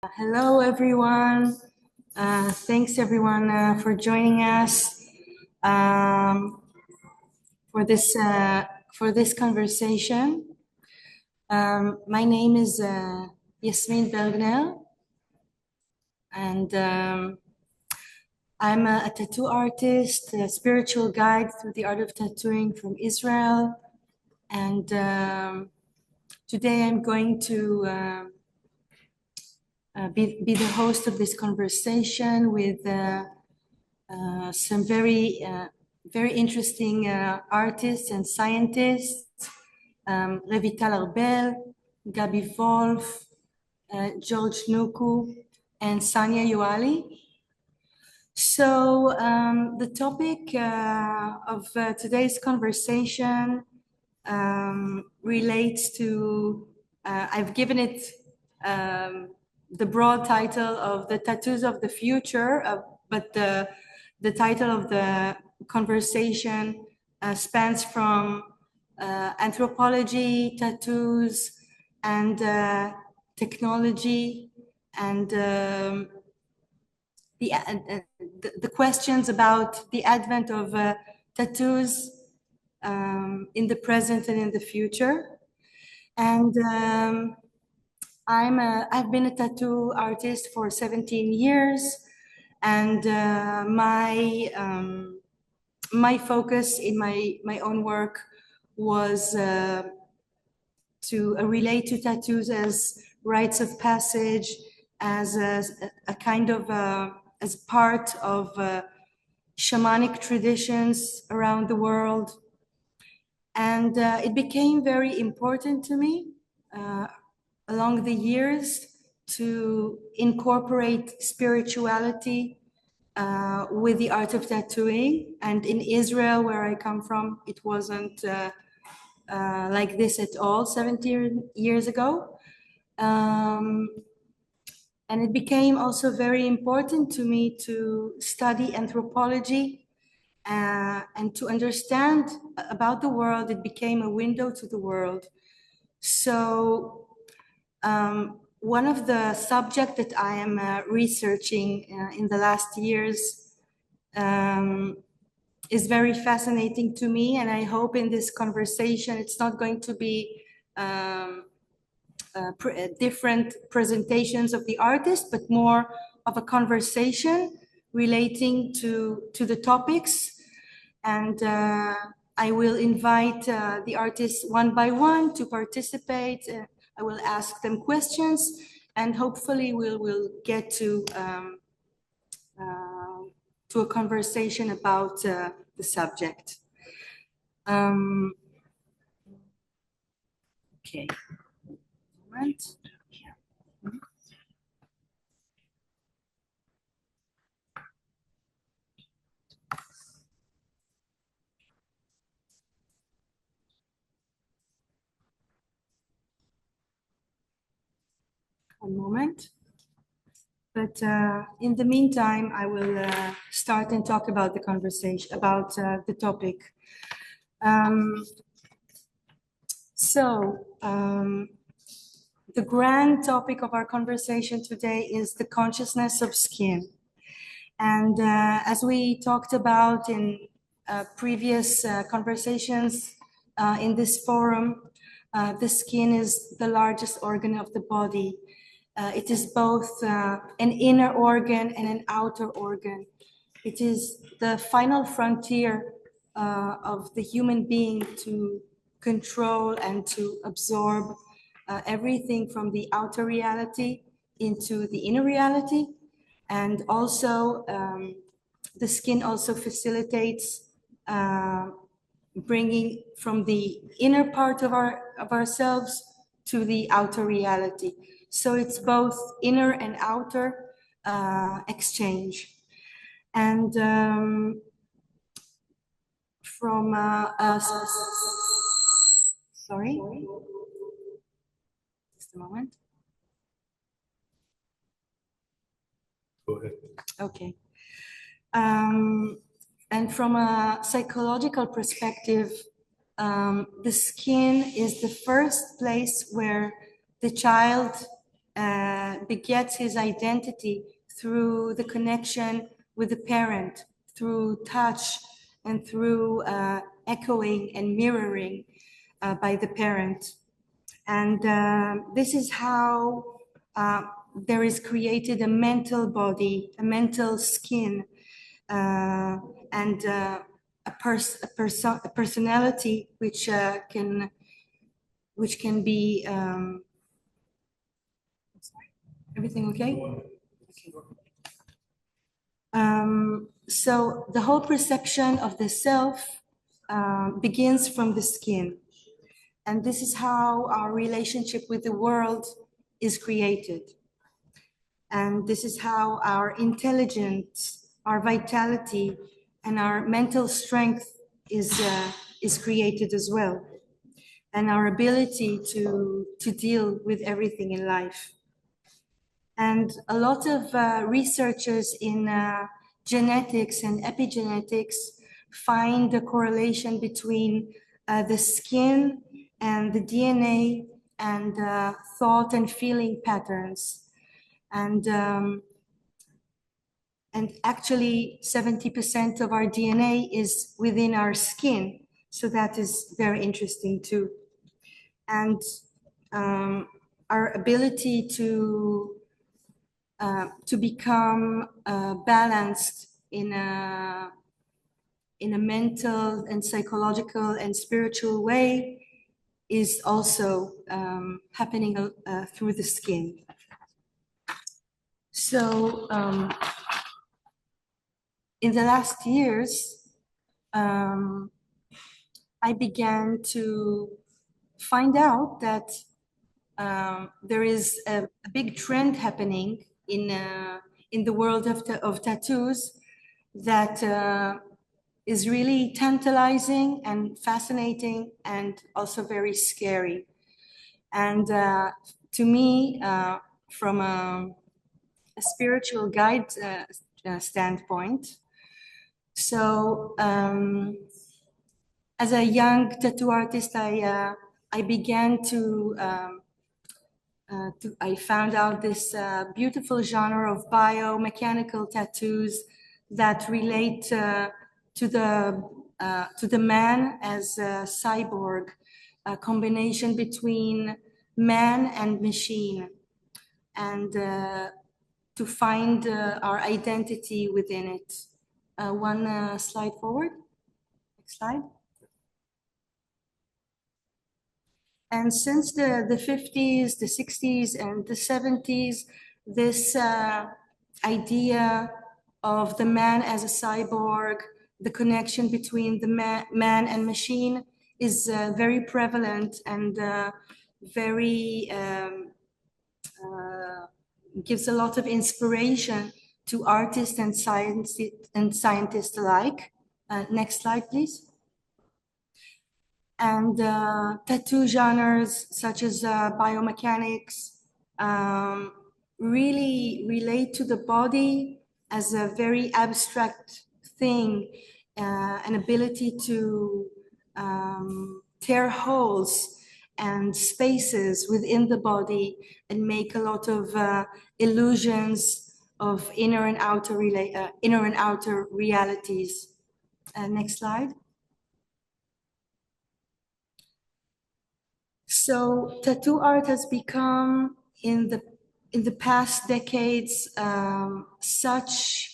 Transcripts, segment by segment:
Hello, everyone. Thanks, everyone, for joining us for this conversation. My name is Yasmine Bergner, and I'm a tattoo artist, a spiritual guide through the art of tattooing from Israel. And today I'm going to be the host of this conversation with some very interesting artists and scientists, Revital Arbel, Gaby Wolf, George Nuku, and Sanya Youalli. So the topic of today's conversation relates to, I've given it the broad title of the tattoos of the future, but the title of the conversation spans from anthropology, tattoos, and technology, and the questions about the advent of tattoos in the present and in the future. And I've been a tattoo artist for 17 years, and my focus in my own work was to relate to tattoos as rites of passage, as a kind of as part of shamanic traditions around the world. And it became very important to me along the years to incorporate spirituality with the art of tattooing. And in Israel, where I come from, it wasn't like this at all 17 years ago. And it became also very important to me to study anthropology and to understand about the world. It became a window to the world. So one of the subjects that I am researching in the last years is very fascinating to me, and I hope in this conversation it's not going to be different presentations of the artist, but more of a conversation relating to the topics. And I will invite the artists one by one to participate. I will ask them questions, and hopefully we'll get to a conversation about the subject. Okay. Moment. One moment. But in the meantime, I will start and talk about the conversation, about the topic. The grand topic of our conversation today is the consciousness of skin. And as we talked about in previous conversations in this forum, the skin is the largest organ of the body. It is both an inner organ and an outer organ. It is the final frontier of the human being to control and to absorb everything from the outer reality into the inner reality. And also the skin also facilitates bringing from the inner part of ourselves to the outer reality. So it's both inner and outer exchange. And from sorry, just a moment. Go ahead. Okay. And from a psychological perspective, the skin is the first place where the child begets his identity through the connection with the parent, through touch, and through echoing and mirroring by the parent. And this is how there is created a mental body, a mental skin, and a personality which can be everything okay? So the whole perception of the self begins from the skin. And this is how our relationship with the world is created. And this is how our intelligence, our vitality, and our mental strength is created as well. And our ability to deal with everything in life. And a lot of researchers in genetics and epigenetics find a correlation between the skin and the DNA and thought and feeling patterns. And actually 70% of our DNA is within our skin. So that is very interesting too. And our ability to become balanced in a mental and psychological and spiritual way is also happening through the skin. So in the last years, I began to find out that there is a big trend happening in the world of tattoos that is really tantalizing and fascinating and also very scary. And to me, from a spiritual guide standpoint, so as a young tattoo artist, I began to I found out this beautiful genre of biomechanical tattoos that relate to the man as a cyborg, a combination between man and machine, and to find our identity within it. One slide forward. Next slide. And since the 50s, the 60s, and the 70s, this idea of the man as a cyborg, the connection between the man and machine is very prevalent and very gives a lot of inspiration to artists and scientists alike. Next slide, please. And tattoo genres such as biomechanics really relate to the body as a very abstract thing, an ability to tear holes and spaces within the body and make a lot of illusions of inner and outer realities. Next slide. So tattoo art has become in the past decades such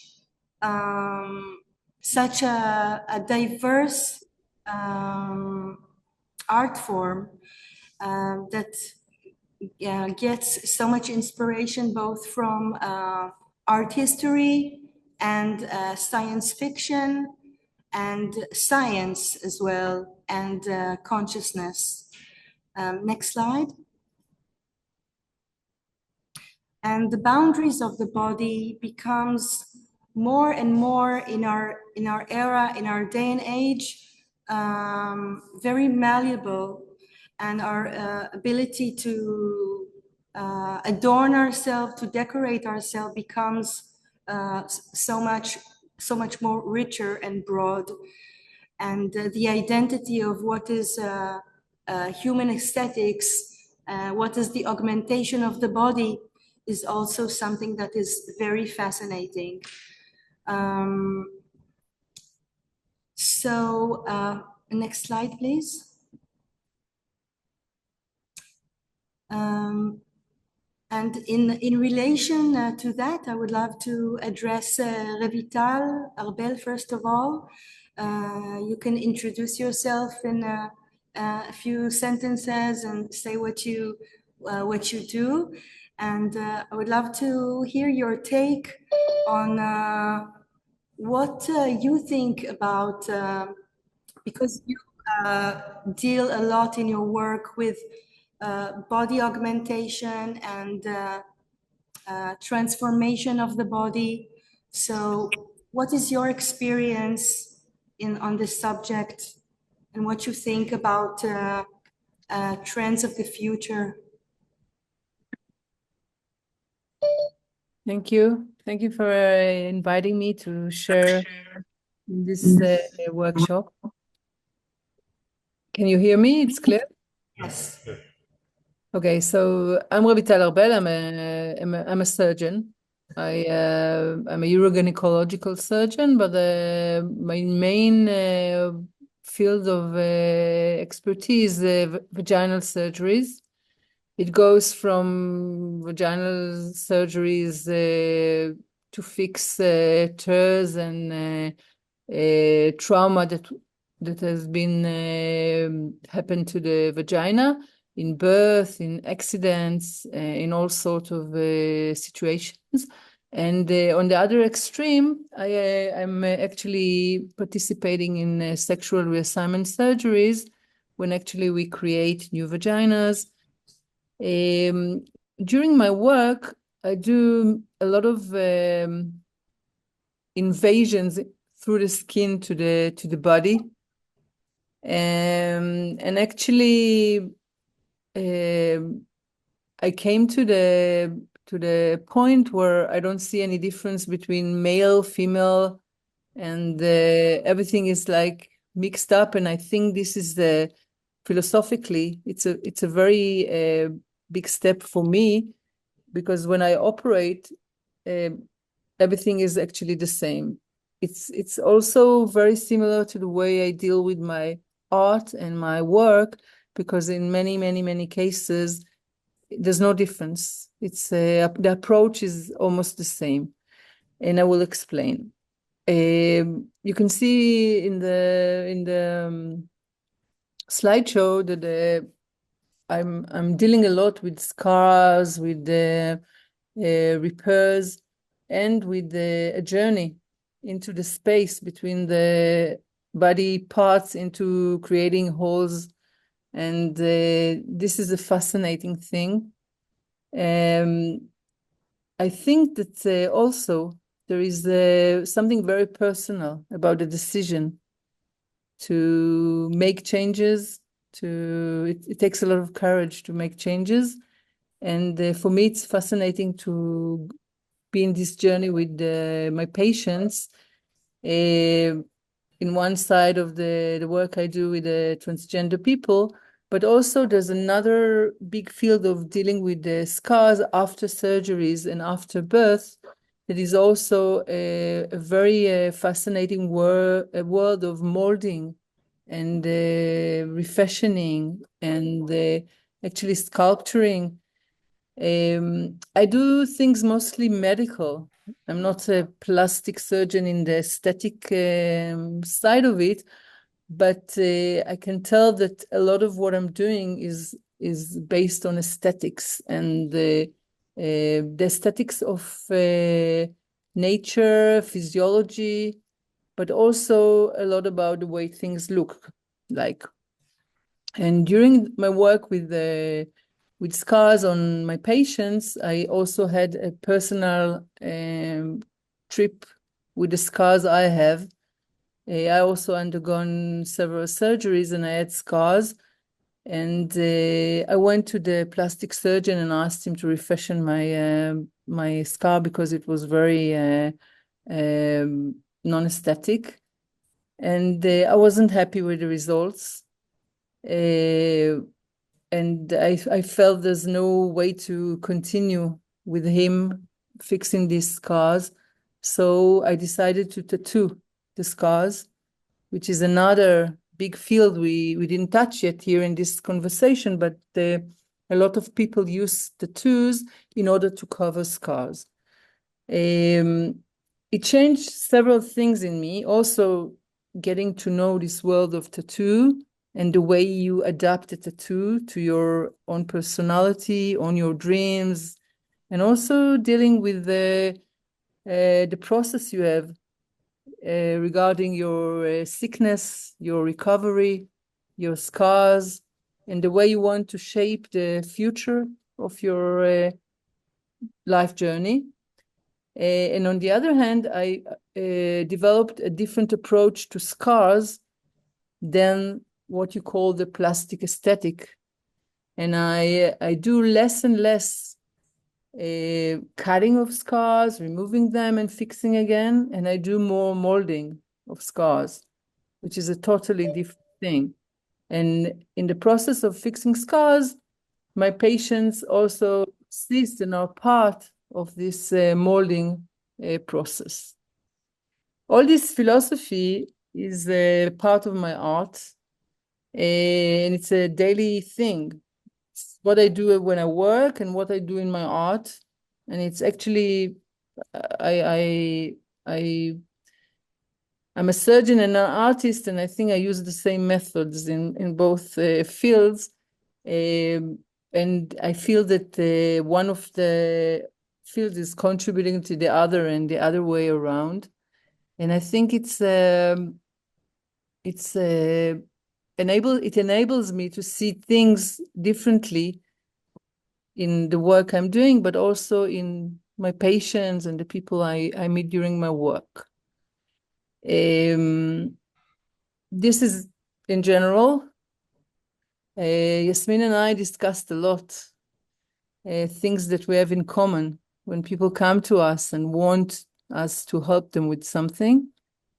a diverse art form that gets so much inspiration both from art history and science fiction and science as well, and consciousness. Next slide. And the boundaries of the body becomes more and more in our era, in our day and age, very malleable, and our ability to adorn ourselves, to decorate ourselves becomes so much more richer and broad. And the identity of what is human aesthetics what is the augmentation of the body is also something that is very fascinating. Next slide, please. And in relation to that, I would love to address Revital Arbel, first of all. You can introduce yourself in a few sentences and say what you do. And I would love to hear your take on what you think about, because you deal a lot in your work with body augmentation and transformation of the body. So what is your experience on this subject, and what you think about trends of the future? Thank you. Thank you for inviting me to share in this workshop. Can you hear me? It's clear? Yes. Okay, so I'm Revital Arbel. I'm a surgeon. I'm a urogynecological surgeon, but my main field of expertise is vaginal surgeries. It goes from vaginal surgeries to fix tears and trauma that has been happened to the vagina in birth, in accidents, in all sorts of situations. And on the other extreme, I'm actually participating in sexual reassignment surgeries when actually we create new vaginas. During my work, I do a lot of invasions through the skin to the body, and actually, I came to the point where I don't see any difference between male, female, and everything is like mixed up. And I think this is philosophically, it's a very big step for me, because when I operate, everything is actually the same. It's also very similar to the way I deal with my art and my work, because in many cases, there's no difference. It's the approach is almost the same, and I will explain. You can see in the slideshow that I'm dealing a lot with scars, with the repairs, and with a journey into the space between the body parts into creating holes. And this is a fascinating thing. I think that also there is something very personal about the decision to make changes. It takes a lot of courage to make changes. And for me, it's fascinating to be in this journey with my patients. In one side of the work I do with the transgender people, but also there's another big field of dealing with the scars after surgeries and after birth. That is also a very fascinating world of molding and refashioning and actually sculpturing. I do things mostly medical. I'm not a plastic surgeon in the aesthetic side of it, but I can tell that a lot of what I'm doing is based on aesthetics and the aesthetics of nature, physiology, but also a lot about the way things look like. And during my work with scars on my patients, I also had a personal trip with the scars I have. I also undergone several surgeries and I had scars. And I went to the plastic surgeon and asked him to refashion my scar because it was very non-aesthetic. And I wasn't happy with the results. I felt there's no way to continue with him fixing these scars. So I decided to tattoo the scars, which is another big field we didn't touch yet here in this conversation, but a lot of people use tattoos in order to cover scars. It changed several things in me, also getting to know this world of tattoo and the way you adapt a tattoo to your own personality, on your dreams, and also dealing with the process you have regarding your sickness, your recovery, your scars, and the way you want to shape the future of your life journey. And on the other hand, I developed a different approach to scars than what you call the plastic aesthetic. And I do less and less cutting of scars, removing them and fixing again. And I do more molding of scars, which is a totally different thing. And in the process of fixing scars, my patients also assist and are part of this molding process. All this philosophy is part of my art, and it's a daily thing. It's what I do when I work and what I do in my art, and it's actually I'm a surgeon and an artist, and I think I use the same methods in both fields. And I feel that one of the fields is contributing to the other and the other way around. And I think it enables me to see things differently in the work I'm doing, but also in my patients and the people I meet during my work. This is in general. Yasmine and I discussed a lot things that we have in common when people come to us and want us to help them with something.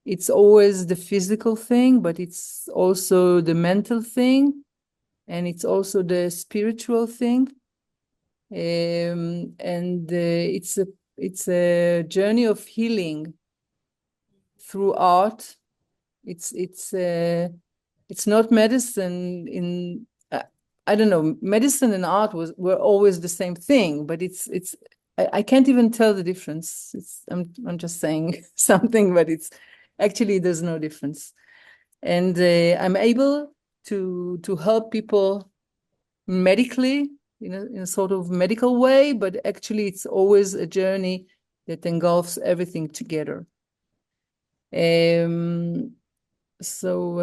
It's always the physical thing, but it's also the mental thing, and it's also the spiritual thing. And it's a journey of healing through art. It's not medicine in I don't know, medicine and art were always the same thing, but I can't even tell the difference. I'm just saying something, but it's actually there's no difference. And I'm able to help people medically in a sort of medical way, but actually it's always a journey that engulfs everything together. So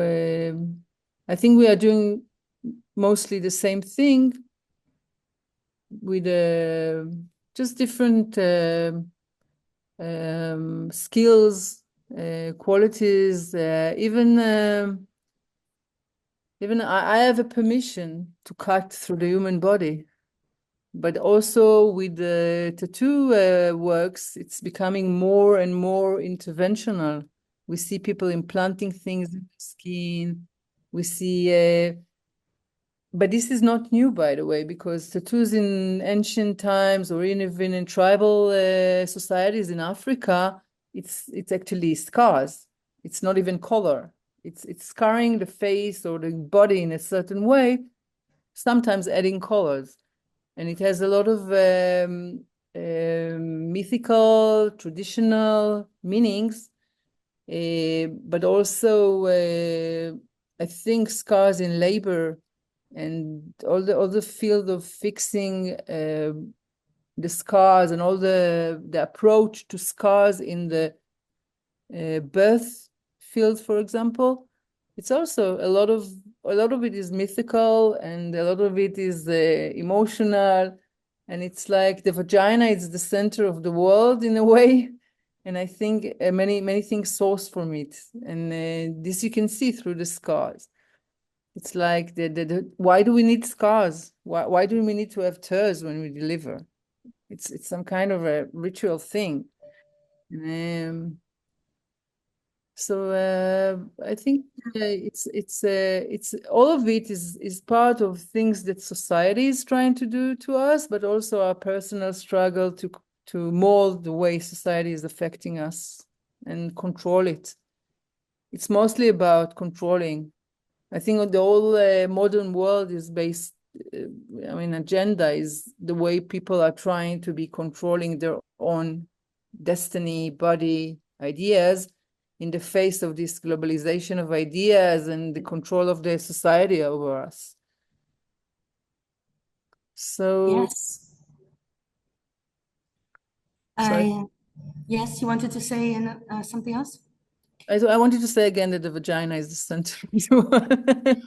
I think we are doing mostly the same thing with just different skills, qualities. Even I have a permission to cut through the human body, but also with the tattoo works, it's becoming more and more interventional. We see people implanting things in the skin. We see, but this is not new, by the way, because tattoos in ancient times or even in tribal societies in Africa, it's actually scars. It's not even color. It's scarring the face or the body in a certain way, sometimes adding colors. And it has a lot of mythical, traditional meanings, but also I think scars in labor and all the field of fixing the scars and all the approach to scars in the birth field, for example. It's also a lot of it is mythical and a lot of it is emotional, and it's like the vagina is the center of the world in a way. And I think many things source from it, and this you can see through the scars. It's like why do we need scars? Why do we need to have tears when we deliver? It's some kind of a ritual thing. So I think it's all of it is part of things that society is trying to do to us, but also our personal struggle to mold the way society is affecting us and control it. It's mostly about controlling. I think the whole modern world is based. Agenda is the way people are trying to be controlling their own destiny, body, ideas in the face of this globalization of ideas and the control of the society over us. So Yes. Yes, you wanted to say something else? I wanted to say again that the vagina is the center of the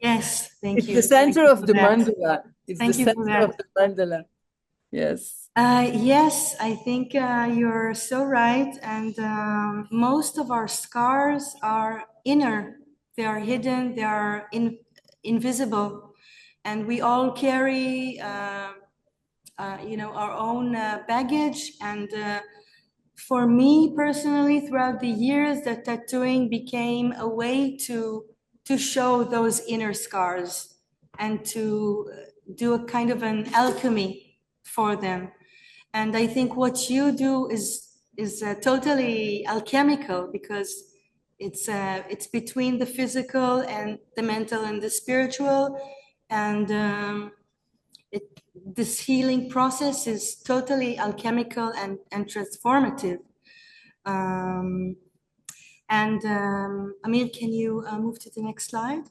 Yes, thank it's you. the center of the that. mandala. It's Thank the you for center of that. the mandala. Yes. Yes, I think you're so right. And most of our scars are inner. They are hidden. They are invisible. And we all carry, our own baggage. And for me personally, throughout the years, that tattooing became a way to show those inner scars and to do a kind of an alchemy for them. And I think what you do is totally alchemical, because it's between the physical and the mental and the spiritual, and this healing process is totally alchemical and transformative. Amir, can you move to the next slide?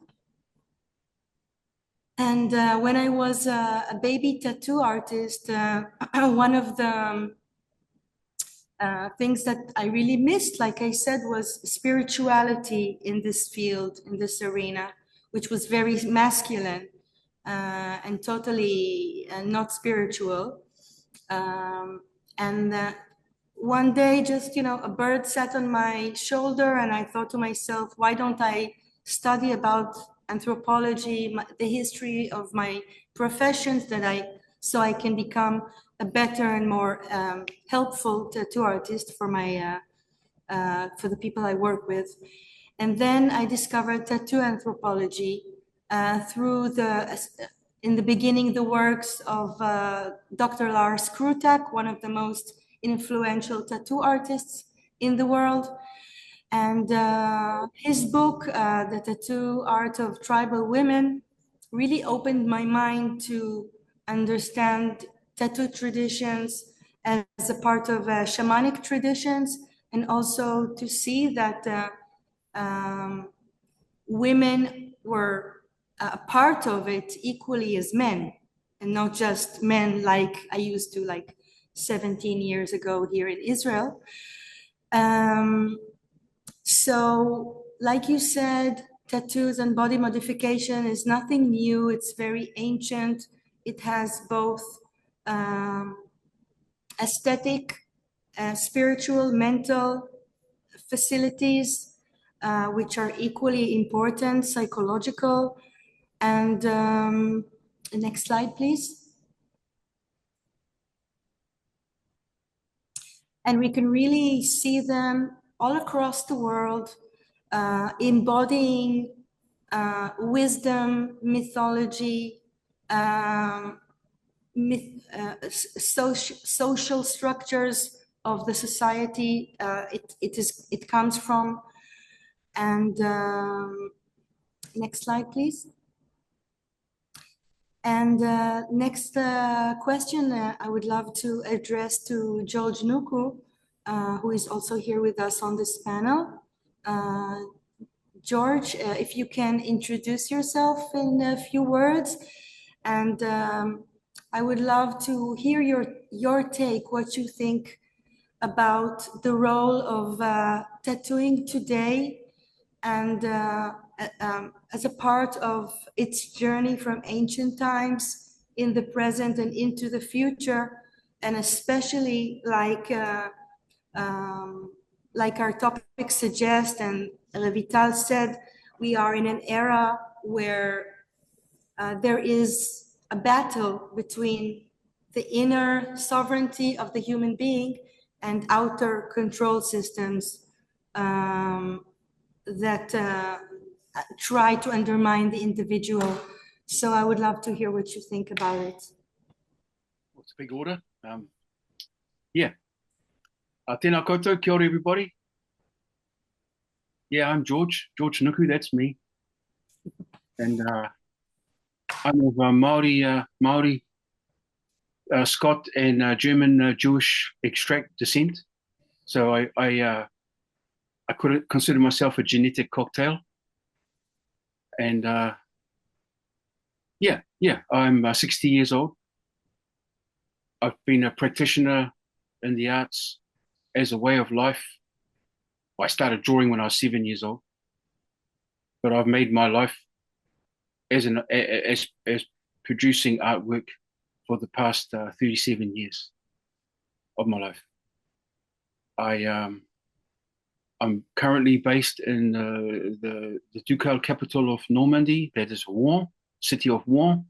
And when I was a baby tattoo artist, one of the things that I really missed, like I said, was spirituality in this field, in this arena, which was very masculine and totally not spiritual. And one day, just, a bird sat on my shoulder, and I thought to myself, why don't I study about anthropology, the history of my professions, so I can become a better and more helpful tattoo artist for for the people I work with. And then I discovered tattoo anthropology through in the beginning, the works of Dr. Lars Krutak, one of the most influential tattoo artists in the world. And his book, The Tattoo Art of Tribal Women, really opened my mind to understand tattoo traditions as a part of shamanic traditions, and also to see that women were a part of it equally as men, and not just men like I used to, like 17 years ago here in Israel. So, like you said, tattoos and body modification is nothing new. It's very ancient. It has both aesthetic, spiritual, mental facilities, which are equally important, psychological. And the next slide, please. And we can really see them all across the world, embodying wisdom, mythology, social structures of the society it comes from. And next slide, please. And next question I would love to address to George Nuku, who is also here with us on this panel. George, if you can introduce yourself in a few words, and I would love to hear your take, what you think about the role of tattooing today, and as a part of its journey from ancient times in the present and into the future, and especially like our topic suggests, and Revital said, we are in an era where there is a battle between the inner sovereignty of the human being and outer control systems that try to undermine the individual. So I would love to hear what you think about it. It's a big order. Yeah. Tēnā koutou, kia ora everybody. Yeah, I'm George Nuku, that's me. And I'm of Māori, Scot and German Jewish extract descent. So I could consider myself a genetic cocktail. And yeah, I'm 60 years old. I've been a practitioner in the arts as a way of life. I started drawing when I was 7 years old, but I've made my life as producing artwork for the past 37 years of my life. I'm currently based in the ducal capital of Normandy, that is Rouen, city of Rouen,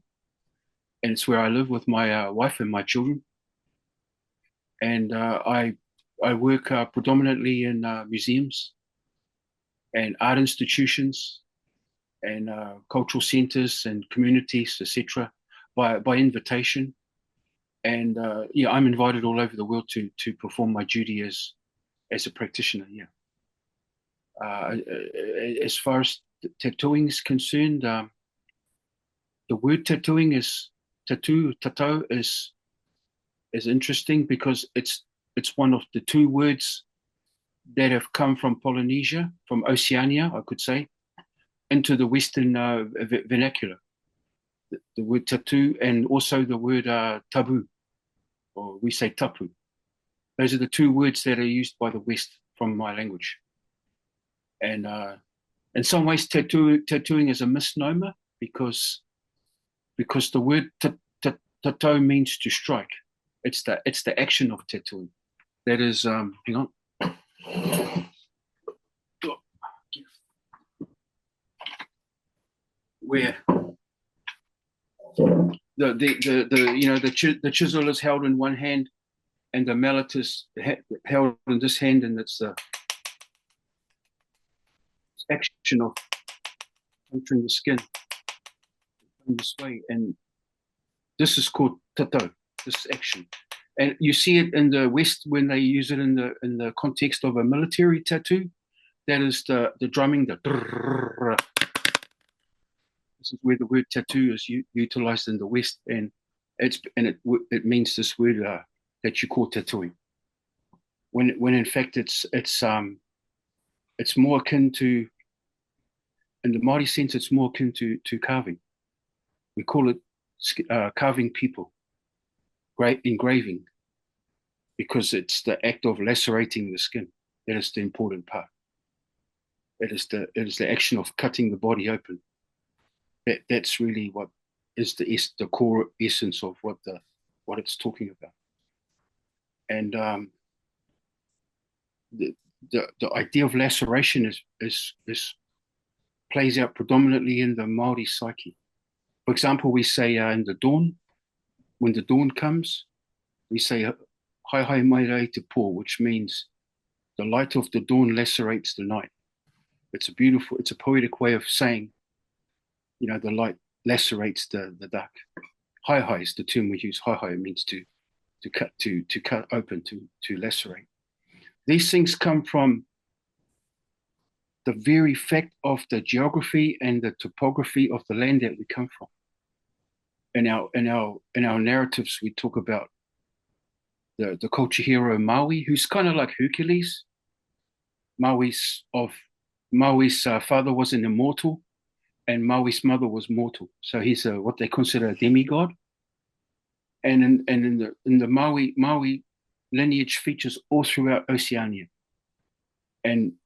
and it's where I live with my wife and my children. And I work predominantly in museums and art institutions and cultural centers and communities, etc., by invitation. And yeah, I'm invited all over the world to perform my duty as a practitioner. Yeah. As far as tattooing is concerned, the word tattooing is tattoo is interesting because it's one of the two words that have come from Polynesia, from Oceania, I could say, into the Western vernacular. The word tattoo and also the word taboo, or we say tapu. Those are the two words that are used by the West from my language. And in some ways, tattooing is a misnomer because the word tattoo means to strike. It's the action of tattooing. That is, hang on. Where the chisel is held in one hand and the mallet is held in this hand, and it's the action of entering the skin in this way, and this is called tattoo, this action. And you see it in the West when they use it in the context of a military tattoo. That is the drumming, the drrrr. This is where the word tattoo is utilized in the West, and it means this word that you call tattooing. When in fact it's more akin to, in the Māori sense, it's more akin to carving. We call it carving people, engraving, because it's the act of lacerating the skin. That is the important part. It is the action of cutting the body open. That's really what is the core essence of what it's talking about. And the idea of laceration is plays out predominantly in the Māori psyche. For example, we say in the dawn, when the dawn comes, we say hai hai mai rei te pō, which means the light of the dawn lacerates the night. It's a poetic way of saying, the light lacerates the dark. Hai hai is the term we use. Hai hai means to cut open, to lacerate. These things come from the very fact of the geography and the topography of the land that we come from. In our narratives, we talk about the culture hero Maui, who's kind of like Hercules. Maui's father was an immortal, and Maui's mother was mortal. So he's what they consider a demigod. And in the Maui lineage features all throughout Oceania. And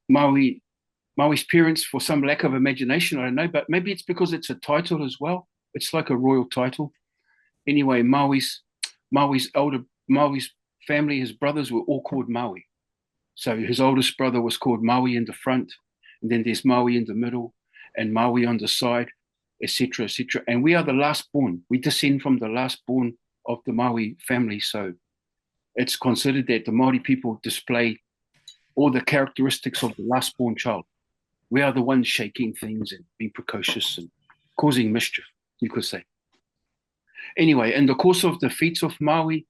Maui's parents, for some lack of imagination, I don't know, but maybe it's because it's a title as well. It's like a royal title. Anyway, Maui's family, his brothers were all called Maui. So his oldest brother was called Maui in the front, and then there's Maui in the middle, and Maui on the side, etc., etc. And we are the last born. We descend from the last born of the Maui family. So it's considered that the Māori people display all the characteristics of the last born child. We are the ones shaking things and being precocious and causing mischief, you could say. Anyway, in the course of the feats of Maui,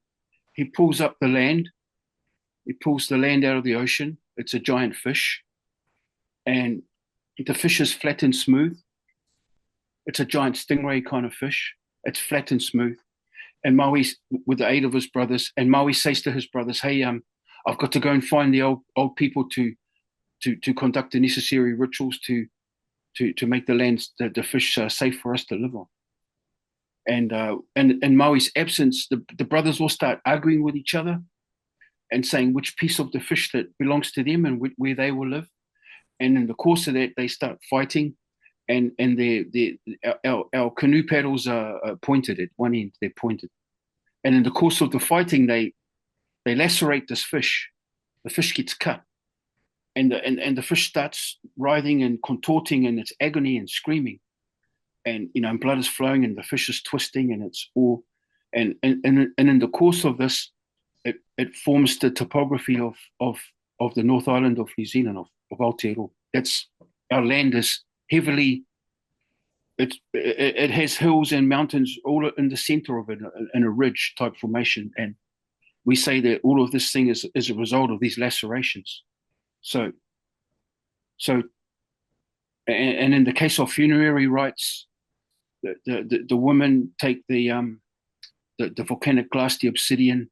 he pulls up the land. He pulls the land out of the ocean. It's a giant fish. And the fish is flat and smooth. It's a giant stingray kind of fish. It's flat and smooth. And Maui, with the aid of his brothers, and Maui says to his brothers, hey, I've got to go and find the old people to conduct the necessary rituals to make the land, the fish safe for us to live on. And in Maui's absence, the brothers all start arguing with each other and saying which piece of the fish that belongs to them and where they will live. And in the course of that, they start fighting, and our canoe paddles are pointed at one end. They're pointed, and in the course of the fighting, they lacerate this fish. The fish gets cut, and the fish starts writhing and contorting, and it's agony and screaming, and and blood is flowing, and the fish is twisting, and it's all, and in the course of this, it forms the topography of the North Island of New Zealand, of Aotearoa. That's, our land is heavily, it has hills and mountains all in the center of it, in a ridge type formation. And we say that all of this thing is a result of these lacerations. So in the case of funerary rites, the women take the volcanic glass, the obsidian,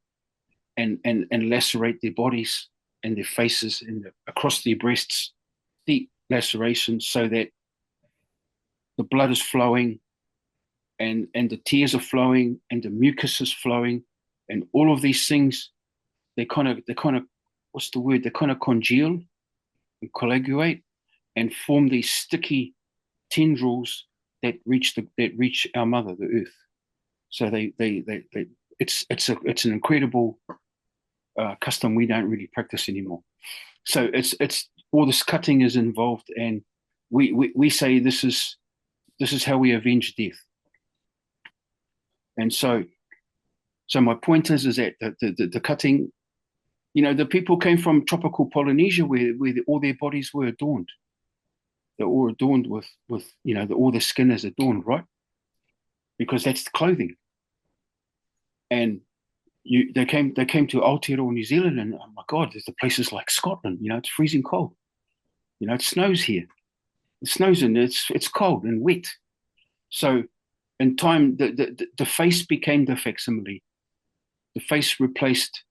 and lacerate their bodies and their faces and across their breasts, deep lacerations, so that the blood is flowing and the tears are flowing and the mucus is flowing, and all of these things, they kind of what's the word? They kind of congeal and coagulate and form these sticky tendrils that reach our mother, the earth. So it's an incredible custom we don't really practice anymore. So it's all this cutting is involved, and we say this is how we avenge death. And so my point is that the cutting, the people came from tropical Polynesia where all their bodies were adorned. They're all adorned with all the skin is adorned, right? Because that's the clothing. And they came to Aotearoa, New Zealand, and oh my God, there's the places like Scotland. It's freezing cold. It snows here. It snows and it's cold and wet. So in time, the face became the facsimile. The face replaced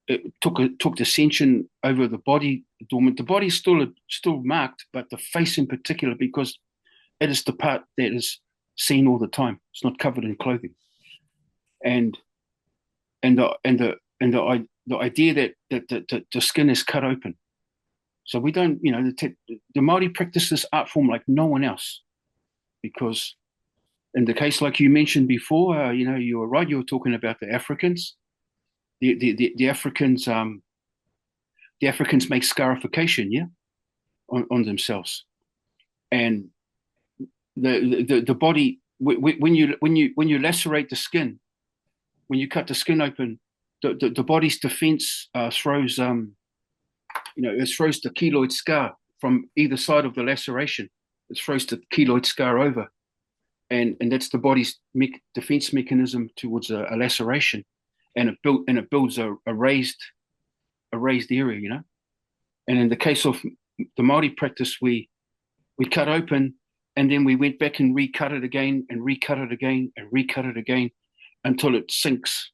it took ascension over the body adornment. The body is still marked, but the face in particular, because it is the part that is seen all the time. It's not covered in clothing. And the idea that the skin is cut open. So we don't, the Māori practice this art form like no one else, because in the case like you mentioned before, you were right. You were talking about the Africans. The Africans, the Africans make scarification, on themselves, and the body, when you lacerate the skin, when you cut the skin open, the body's defense throws it throws the keloid scar from either side of the laceration. It throws the keloid scar over, and that's the body's defense mechanism towards a laceration, and it builds a raised area, And in the case of the Māori practice, we cut open, and then we went back and recut it again, and recut it again, and recut it again, until it sinks,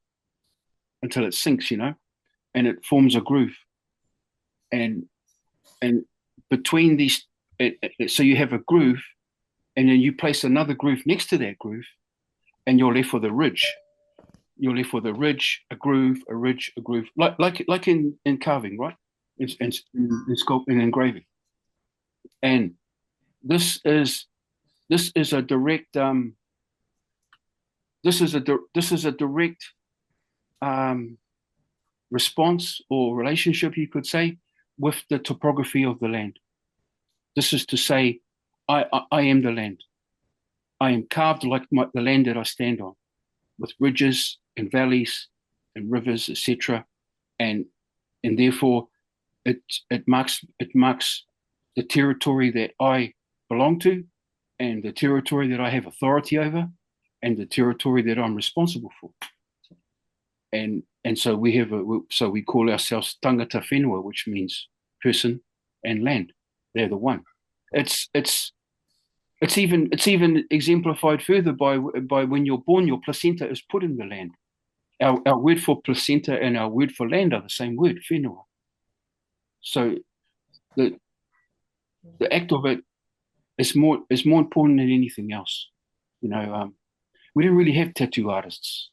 and it forms a groove. And between these, so you have a groove, and then you place another groove next to that groove, and you're left with a ridge. You're left with a ridge, a groove, a ridge, a groove, like in carving, right? In sculpting and engraving. And this is a direct response or relationship, you could say, with the topography of the land. This is to say, I am the land. I am carved like the land that I stand on, with ridges and valleys and rivers, etc. And therefore, it marks the territory that I belong to, and the territory that I have authority over, and the territory that I'm responsible for. And so we call ourselves tangata whenua, which means person and land. They're the one. It's even exemplified further by when you're born, your placenta is put in the land. Our word for placenta and our word for land are the same word, whenua. So the act of it is more important than anything else. We didn't really have tattoo artists.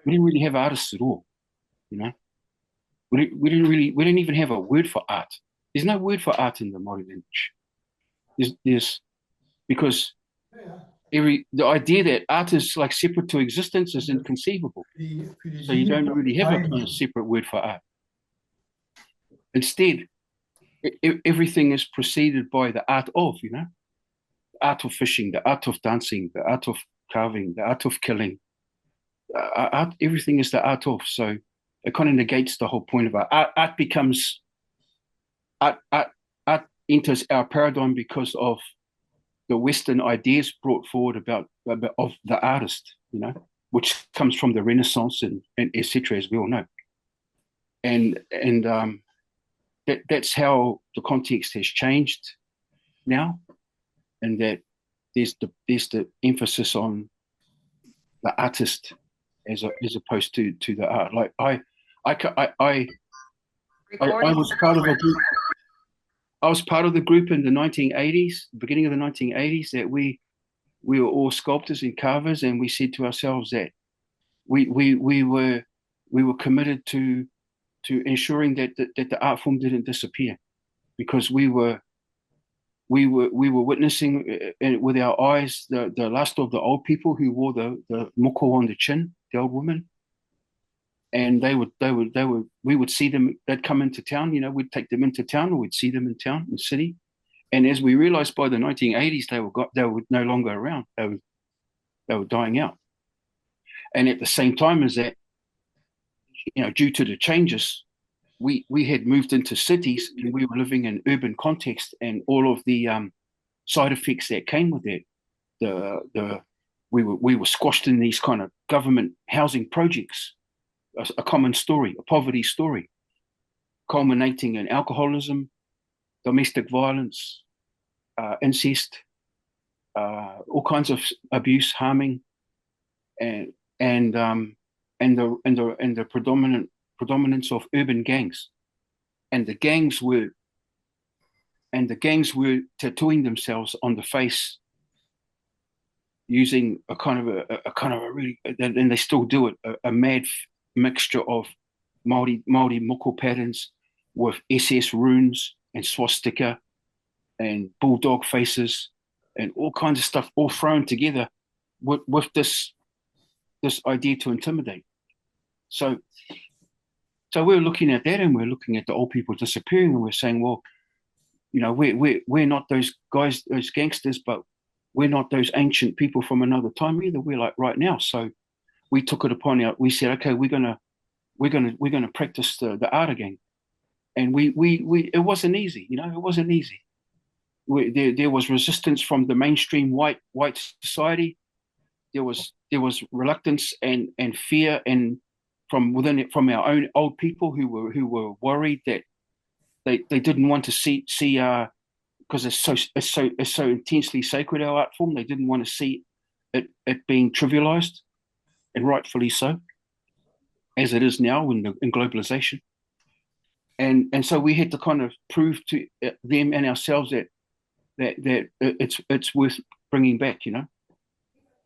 We didn't really have artists at all. We didn't even have a word for art. There's no word for art in the Māori language. There's because the idea that art is like separate to existence is inconceivable. So you don't really have a kind of separate word for art. Instead, everything is preceded by the art of, the art of fishing, the art of dancing, the art of carving, the art of killing. Art, everything is the art of. So it kind of negates the whole point of art. Art becomes art enters our paradigm because of the Western ideas brought forward about of the artist, which comes from the Renaissance and etc., as we all know. And that's how the context has changed now, and that there's the emphasis on the artist as opposed to the art. Like I was part of a group. I was part of the group in the 1980s, beginning of the 1980s, that we were all sculptors and carvers, and we said to ourselves that we were committed to ensuring that the art form didn't disappear, because we were witnessing with our eyes the lust of the old people who wore the moko on the chin, the old women. And we would see them, they'd come into town, we'd take them into town, or we'd see them in town, in the city. And as we realized by the 1980s, they were no longer around. They were dying out. And at the same time as that, due to the changes, we had moved into cities, and we were living in urban context, and all of the side effects that came with that. We were squashed in these kind of government housing projects. A common story, a poverty story, culminating in alcoholism, domestic violence, incest, all kinds of abuse, harming, and the predominance of urban gangs, and the gangs were tattooing themselves on the face, using a kind of a really, and they still do it, a mad mixture of Māori moko patterns with SS runes and swastika and bulldog faces and all kinds of stuff, all thrown together with this idea to intimidate. So we're looking at that, and we're looking at the old people disappearing, and we're saying, well, we're not those guys, those gangsters, but we're not those ancient people from another time either. We're like right now. So we took it upon we said, okay, we're gonna practice the art again. And we it wasn't easy, it wasn't easy. There was resistance from the mainstream white society. There was reluctance and fear, and from our own old people who were worried that they didn't want to see because it's so intensely sacred, our art form. They didn't want to see it being trivialized, and rightfully so, as it is now in globalization. And so we had to kind of prove to them and ourselves that it's worth bringing back,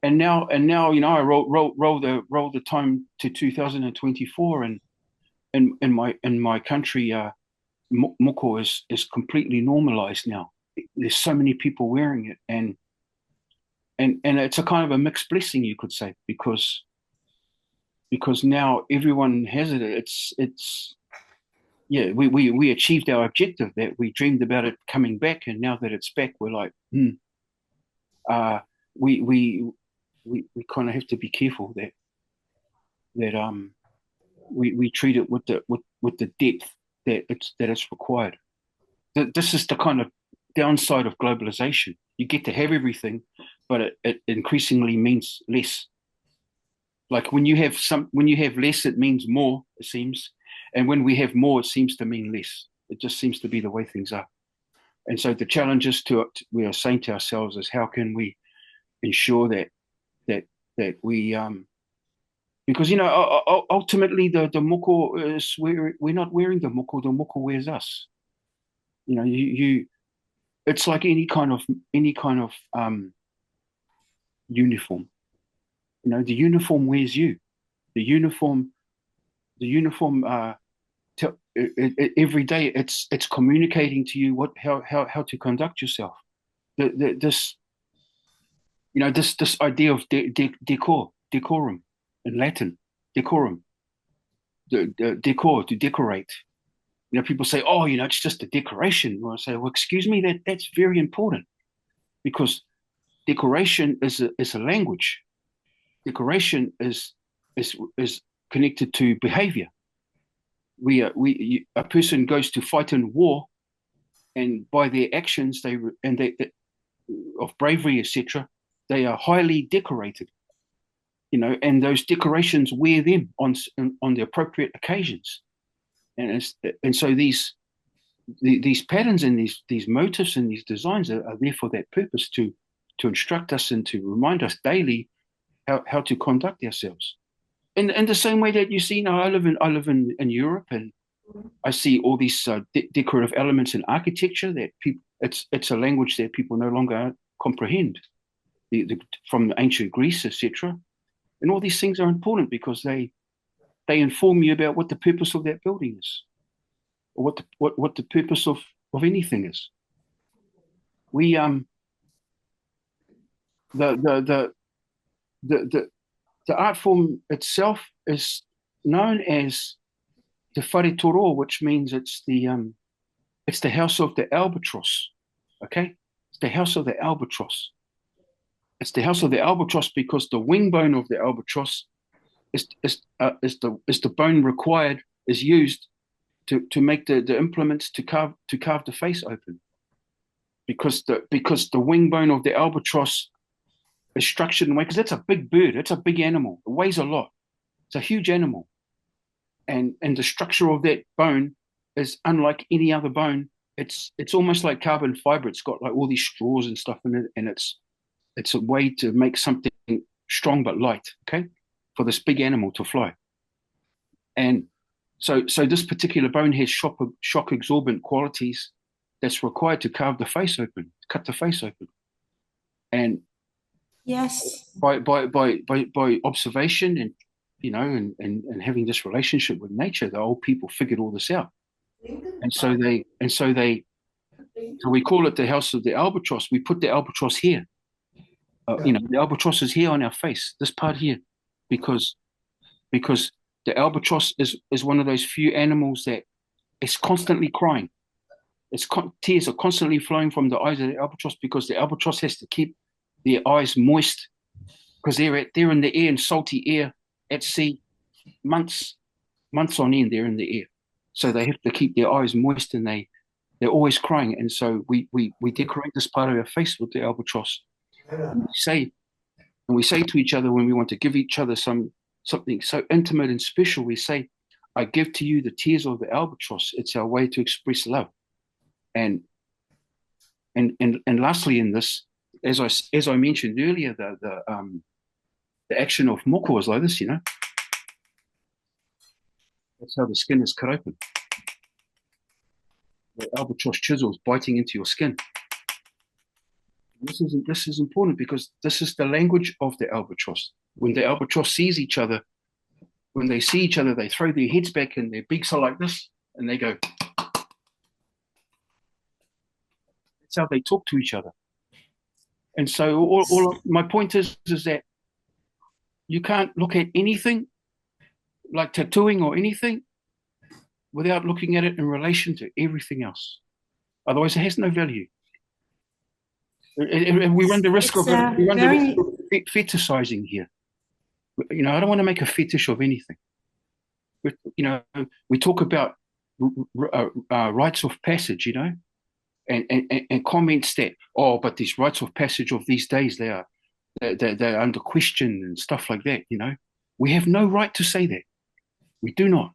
And now, I roll the time to 2024, and in my country, moko is completely normalized now. There's so many people wearing it, and it's a kind of a mixed blessing, you could say, because now everyone has it. It's we achieved our objective that we dreamed about it coming back, and now that it's back, we're like, we kind of have to be careful that we treat it with the depth that it's required. This is the kind of downside of globalization. You get to have everything, but it increasingly means less. Like when you have less, it means more, it seems. And when we have more, it seems to mean less. It just seems to be the way things are. And so the challenges we are saying to ourselves is, how can we ensure that we because ultimately the moko is we're not wearing the moko wears us. It's like any kind of uniform. The uniform wears you. The uniform every day it's communicating to you how to conduct yourself. This idea of decorum in Latin, decorum, decor, to decorate. People say, oh, it's just a decoration. Well, I say, well, excuse me, that's very important, because decoration is a language. Decoration is connected to behavior. A person goes to fight in war, and by their actions of bravery, etc., they are highly decorated. And those decorations wear them on the appropriate occasions. And so these patterns and these motifs and these designs are there for that purpose, to instruct us and to remind us daily how to conduct ourselves. In the same way that you see, I live in Europe, and I see all these decorative elements in architecture that it's a language that people no longer comprehend, from ancient Greece, etc. And all these things are important because they inform you about what the purpose of that building is, or what the purpose of anything is. We the art form itself is known as the whare toro, which means it's the house of the albatross. Okay, it's the house of the albatross. It's the house of the albatross because the wing bone of the albatross is the bone required, is used to make the implements to carve the face open. Because the wing bone of the albatross is structured in a way, because it's a big bird, it's a big animal, it weighs a lot, it's a huge animal, and the structure of that bone is unlike any other bone. It's almost like carbon fiber. It's got like all these straws and stuff in it, and it's a way to make something strong but light, okay, for this big animal to fly. And so this particular bone has shock absorbent qualities that's required to carve the face open, cut the face open. And yes, by observation and and having this relationship with nature, the old people figured all this out. And so we call it the house of the albatross. We put the albatross here. The albatross is here on our face, this part here, because the albatross is one of those few animals that is constantly crying. Tears are constantly flowing from the eyes of the albatross, because the albatross has to keep their eyes moist, because they're in the air, in salty air at sea, months on end. They're in the air, so they have to keep their eyes moist, and they're always crying. And so we decorate this part of our face with the albatross. And we say to each other, when we want to give each other something so intimate and special, we say, I give to you the tears of the albatross. It's our way to express love. And lastly, in this, as I mentioned earlier, the action of moko is like this, That's how the skin is cut open. The albatross chisels biting into your skin. This is important, because this is the language of the albatross. When the albatross sees each other, when they see each other, they throw their heads back and their beaks are like this, and they go. That's how they talk to each other. And so my point is that you can't look at anything like tattooing or anything without looking at it in relation to everything else. Otherwise, it has no value. And we run the risk of fetishizing here. I don't want to make a fetish of anything. We talk about rites of passage, you know, and comments that, oh, but these rites of passage of these days, they're under question and stuff like that, you know. We have no right to say that. We do not.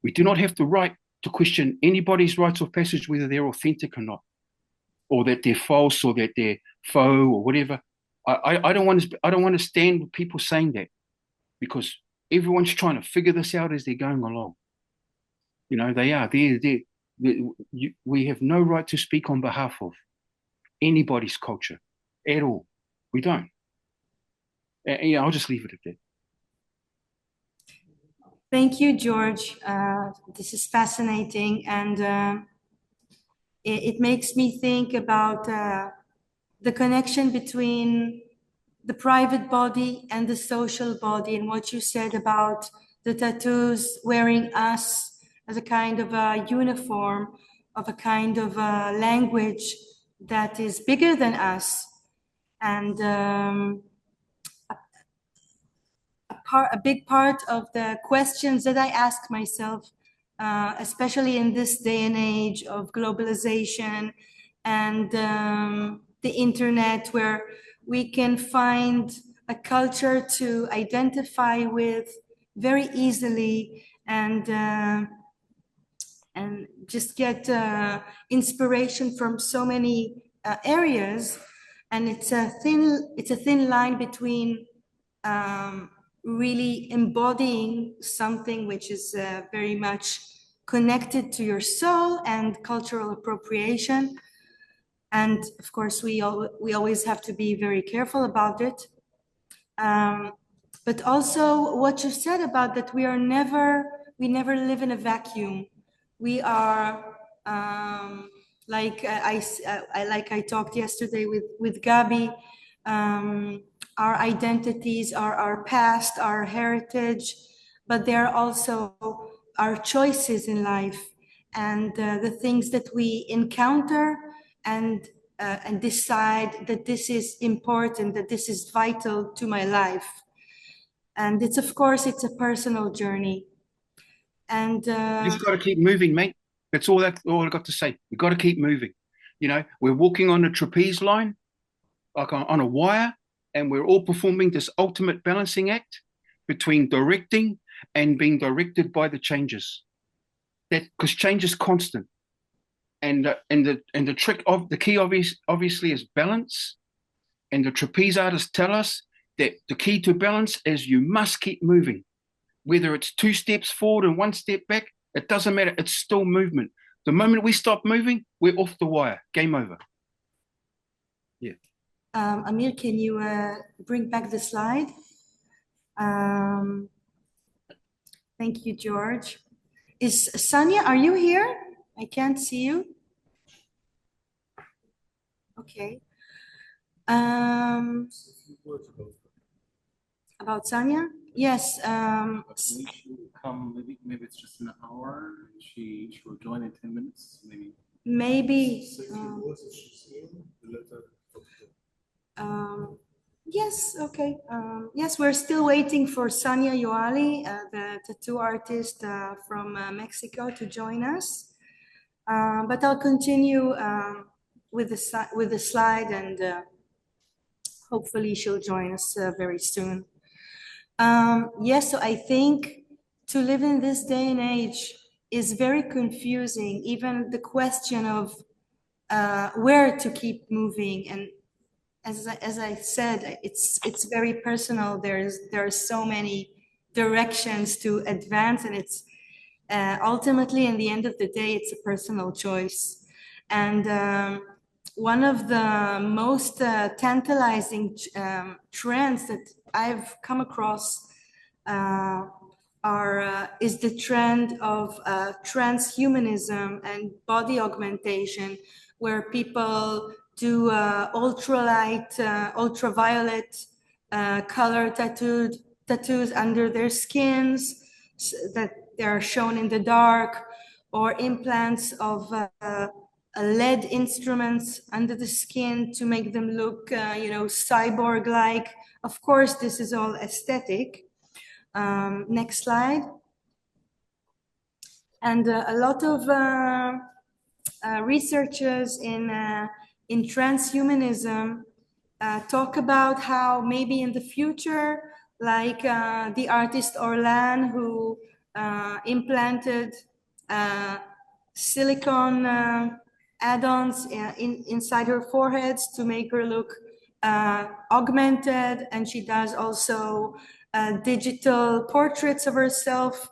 We do not have the right to question anybody's rites of passage, whether they're authentic or not, or that they're false, or that they're faux, or whatever. I don't want to stand with people saying that, because everyone's trying to figure this out as they're going along. You know, they are. We have no right to speak on behalf of anybody's culture at all. We don't. Yeah, I'll just leave it at that. Thank you, George. This is fascinating, and it makes me think about the connection between the private body and the social body, and what you said about the tattoos wearing us as a kind of a uniform, of a kind of a language that is bigger than us. And a big part of the questions that I ask myself, especially in this day and age of globalization and the internet, where we can find a culture to identify with very easily, and just get inspiration from so many areas. And it's a thin line between really embodying something which is very much connected to your soul and cultural appropriation. And of course, we always have to be very careful about it. But also what you said about that we never live in a vacuum. We are like I talked yesterday with Gaby. Our identities are our past, our heritage, but they're also our choices in life, and the things that we encounter and decide that this is important, that this is vital to my life. And it's, of course, it's a personal journey. And You've got to keep moving, mate. That's all I've got to say. We've got to keep moving. You know, we're walking on a trapeze line, like on a wire, and we're all performing this ultimate balancing act between directing and being directed by the changes. That, because change is constant, and the trick of the key obviously is balance. And the trapeze artists tell us that the key to balance is you must keep moving, whether it's 2 steps forward and 1 step back. It doesn't matter. It's still movement. The moment we stop moving, we're off the wire. Game over. Yeah. Amir, can you bring back the slide? Thank you, George. Is Sanya, are you here? I can't see you. Okay. About Sanya? Yes. She will come, maybe it's just an hour. She will join in 10 minutes, maybe. Maybe. Yes, okay. Yes, we're still waiting for Sanya Youalli, the tattoo artist from Mexico, to join us. But I'll continue with the slide, and hopefully she'll join us very soon. Yes, so I think to live in this day and age is very confusing. Even the question of where to keep moving, and as I said, it's very personal. There are so many directions to advance, and it's ultimately, in the end of the day, it's a personal choice. And one of the most tantalizing trends that I've come across is the trend of transhumanism and body augmentation, where people do ultralight, ultraviolet color tattoos under their skins, so that they are shown in the dark, or implants of lead instruments under the skin to make them look, cyborg-like. Of course, this is all aesthetic. Next slide. And a lot of researchers in transhumanism talk about how maybe in the future, like the artist Orlan, who implanted silicone add-ons inside her foreheads to make her look augmented, and she does also digital portraits of herself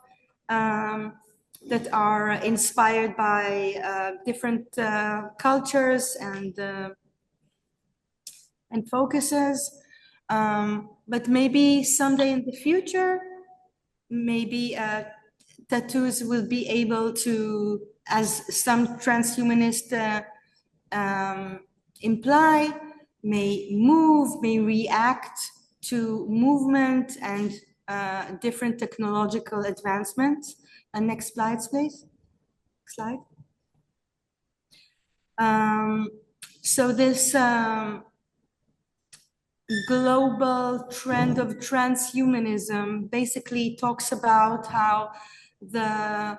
that are inspired by different cultures and focuses. But maybe someday in the future, maybe tattoos will be able to, as some transhumanists imply, may move, may react to movement and different technological advancements. And next slides, please. Slide. So this global trend of transhumanism basically talks about how the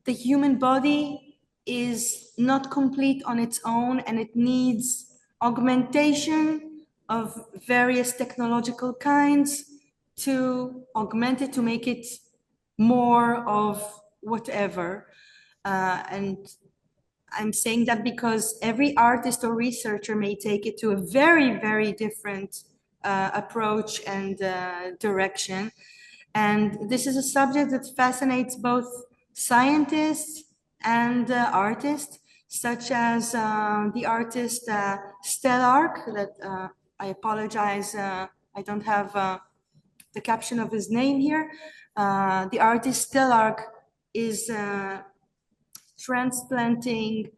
human body is not complete on its own, and it needs augmentation of various technological kinds to augment it, to make it more of whatever. And I'm saying that because every artist or researcher may take it to a very, very different approach and direction. And this is a subject that fascinates both scientists and artists, such as the artist Stellark, that I apologize, I don't have the caption of his name here. The artist Stellark is transplanting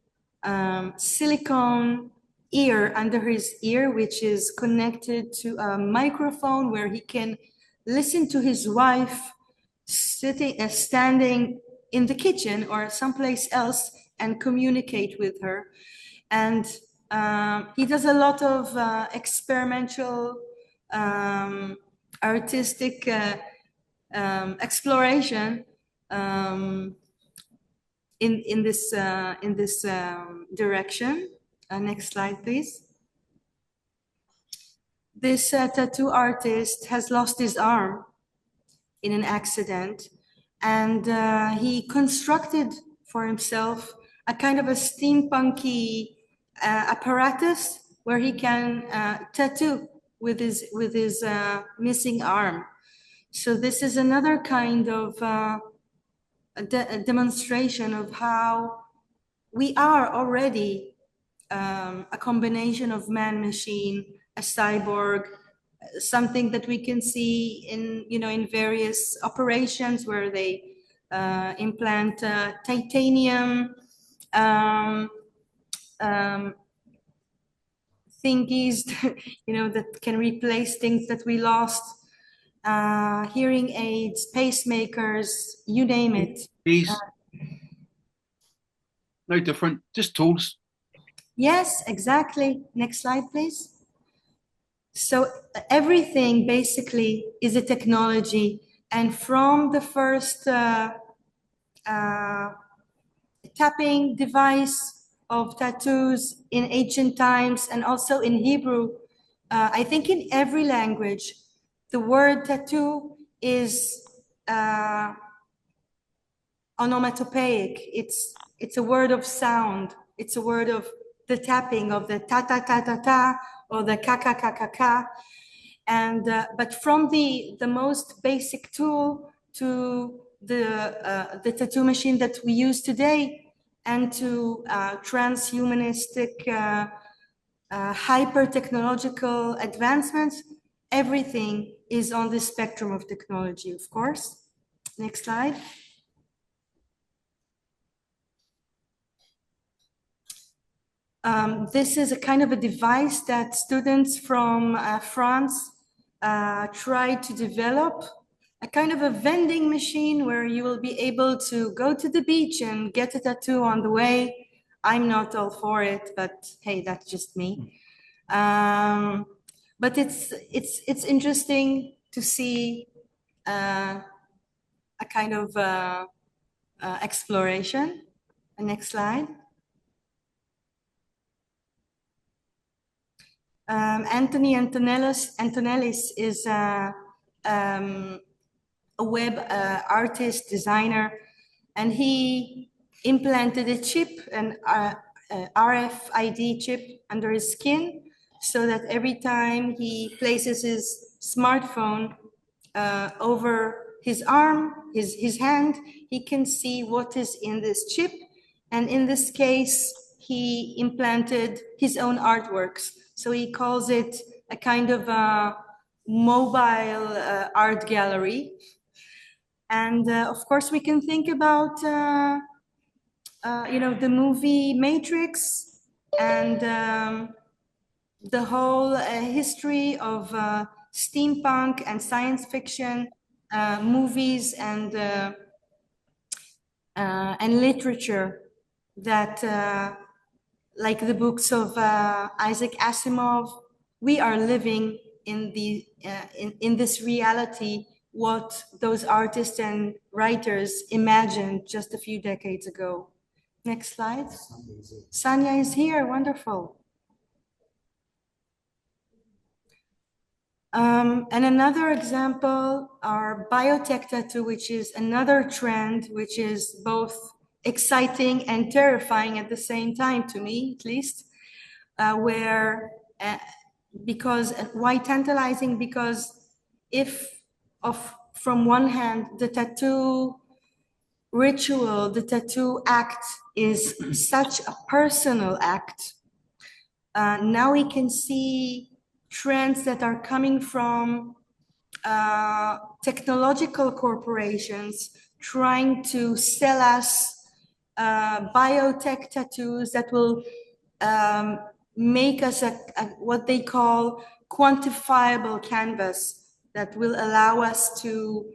silicone ear under his ear, which is connected to a microphone where he can listen to his wife standing in the kitchen or someplace else and communicate with her. And he does a lot of experimental artistic exploration in this direction. Next slide, please. This tattoo artist has lost his arm in an accident, and he constructed for himself a kind of a steampunky apparatus where he can tattoo with his missing arm. So this is another kind of a demonstration of how we are already a combination of man-machine, a cyborg, something that we can see in, in various operations where they implant titanium thingies, that can replace things that we lost. Hearing aids, pacemakers, you name it. These no different, just tools. Yes, exactly. Next slide, please. So everything basically is a technology, and from the first tapping device of tattoos in ancient times and also in Hebrew, I think in every language, the word tattoo is onomatopoeic. It's a word of sound. It's a word of the tapping of the ta ta ta ta ta or the ka ka ka ka ka. And but from the most basic tool to the tattoo machine that we use today, and to transhumanistic hyper technological advancements, everything is on the spectrum of technology, of course. Next slide. This is a kind of a device that students from France tried to develop, a kind of a vending machine where you will be able to go to the beach and get a tattoo on the way. I'm not all for it, but hey, that's just me. But it's interesting to see a kind of exploration. Next slide. Anthony Antonellis is a web artist, designer, and he implanted a chip, an RFID chip under his skin, so that every time he places his smartphone over his arm, his hand, he can see what is in this chip. And in this case, he implanted his own artworks. So he calls it a kind of a mobile art gallery. And of course, we can think about, the movie Matrix and the whole history of steampunk and science fiction movies and literature that, like the books of Isaac Asimov, we are living in the in this reality what those artists and writers imagined just a few decades ago. Next slide. Sanya is here, wonderful. And another example are biotech tattoo, which is another trend, which is both exciting and terrifying at the same time, to me at least, why tantalizing? Because from one hand, the tattoo ritual, the tattoo act is such a personal act. Now we can see trends that are coming from technological corporations trying to sell us biotech tattoos that will make us what they call quantifiable canvas that will allow us to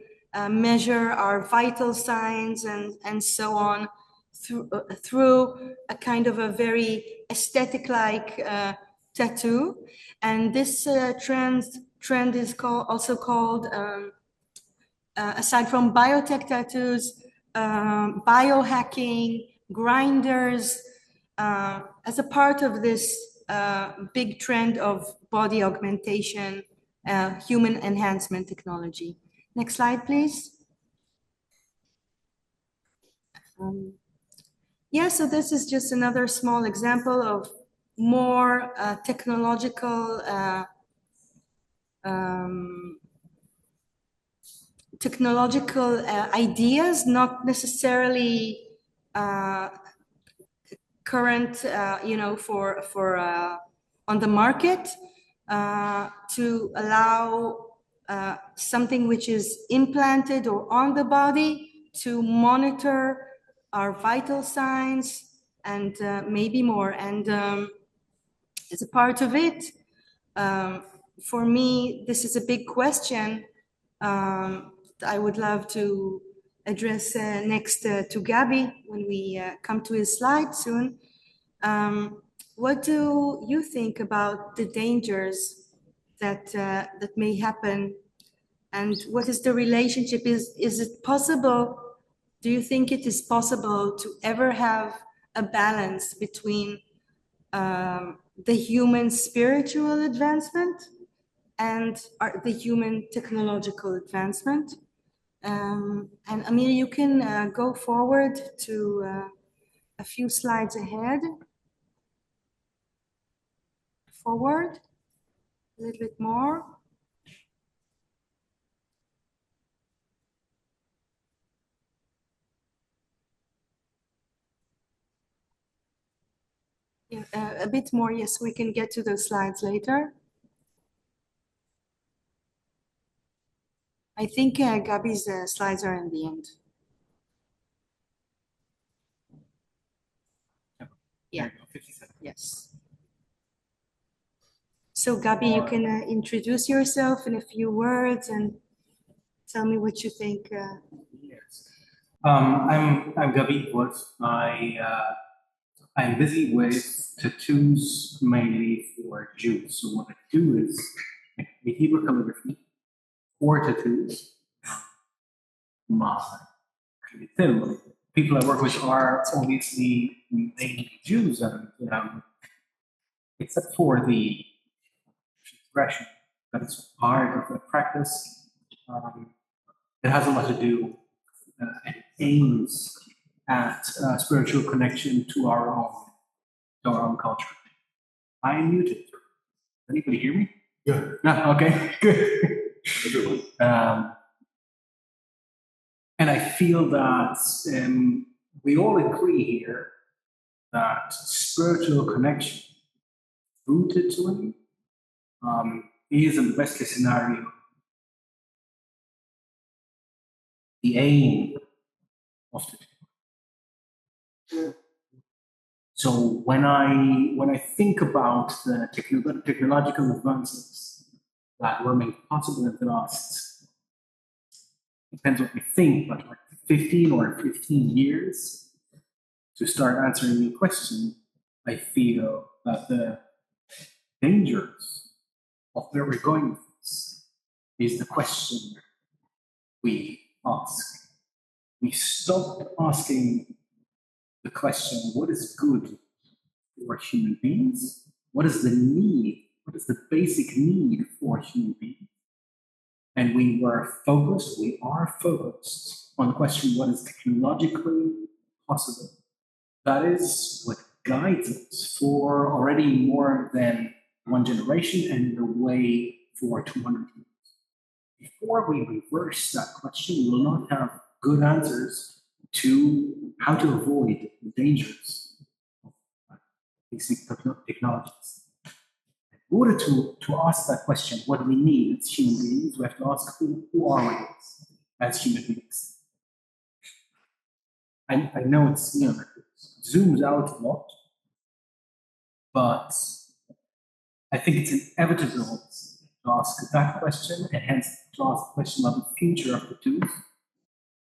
measure our vital signs and so on through a kind of a very aesthetic-like tattoo. And this trend is also called, aside from biotech tattoos, biohacking, grinders, as a part of this big trend of body augmentation, human enhancement technology. Next slide, please. Yeah, so this is just another small example of more technological ideas, not necessarily current, for on the market, to allow something which is implanted or on the body to monitor our vital signs and maybe more. And as a part of it, for me, this is a big question. I would love to address next to Gaby when we come to his slide soon. What do you think about the dangers that may happen, and what is the relationship? Is it possible? Do you think it is possible to ever have a balance between the human spiritual advancement and the human technological advancement? And Amir, you can go forward to a few slides ahead. Forward, a little bit more. Yeah, a bit more, yes, we can get to those slides later. I think Gaby's slides are in the end. Yeah, 57. Yes. So Gaby, you can introduce yourself in a few words and tell me what you think. Yes. I'm Gaby Wolf. I'm busy with tattoos mainly for Jews. So what I do is I make Hebrew calligraphy for tattoos. ما كلمتين people I work with are obviously mainly Jews, and except for the expression that is part of the practice, it has a lot to do and aims at spiritual connection to our own culture. I am muted. Anybody hear me? Yeah. No, okay, good. And I feel that we all agree here that spiritual connection, rooted to it, is in the best case scenario the aim of the technology. So when I think about the technological advances that were made possible in the last, depends what we think, but like 15 or 15 years, to start answering your question, I feel that the dangers of where we're going with this is the question we ask. We stopped asking the question, what is good for human beings? What is the need? What is the basic need for human beings? And we are focused on the question, what is technologically possible? That is what guides us for already more than one generation and the way for 200 years. Before we reverse that question, we will not have good answers to how to avoid the dangers of basic technologies. In order to ask that question, what do we need as human beings, we have to ask who are we as human beings? I know it zooms out a lot, but I think it's inevitable to ask that question and hence to ask the question about the future of the tools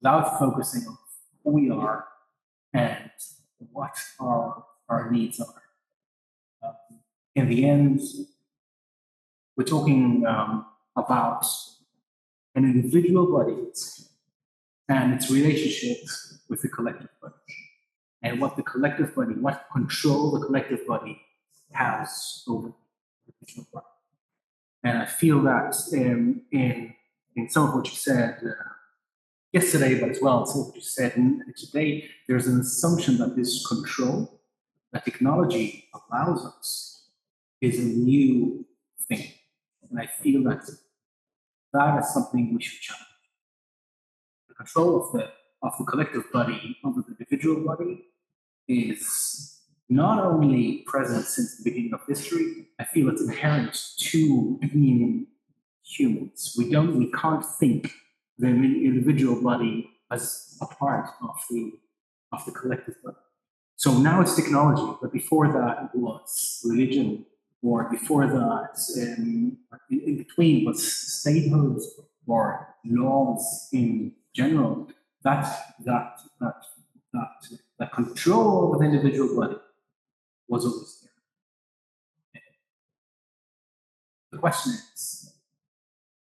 without focusing on who we are and what our needs are. In the end, we're talking about an individual body and its relationship with the collective body, and what control the collective body has over the individual body. And I feel that in some of what you said yesterday, but as well some of what you said today, there's an assumption that this control that technology allows us is a new thing. And I feel that is something we should challenge. The control of the collective body over the individual body is not only present since the beginning of history, I feel it's inherent to being humans. We can't think the individual body as a part of the collective body. So now it's technology, but before that it was religion, or before that in between was statehood or laws in general. That control of the individual body was always there. The question is,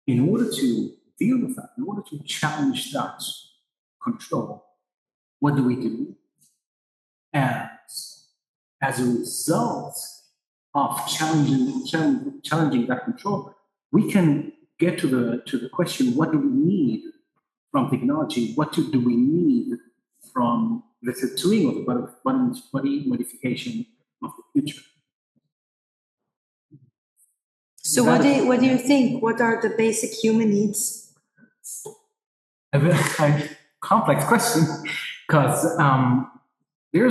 in order to deal with that, in order to challenge that control, what do we do? And as a result of challenging that control, we can get to the question, what do we need from technology? What do we need from the tattooing of the body modification of the future? So what do you think? What are the basic human needs? A very complex question, because there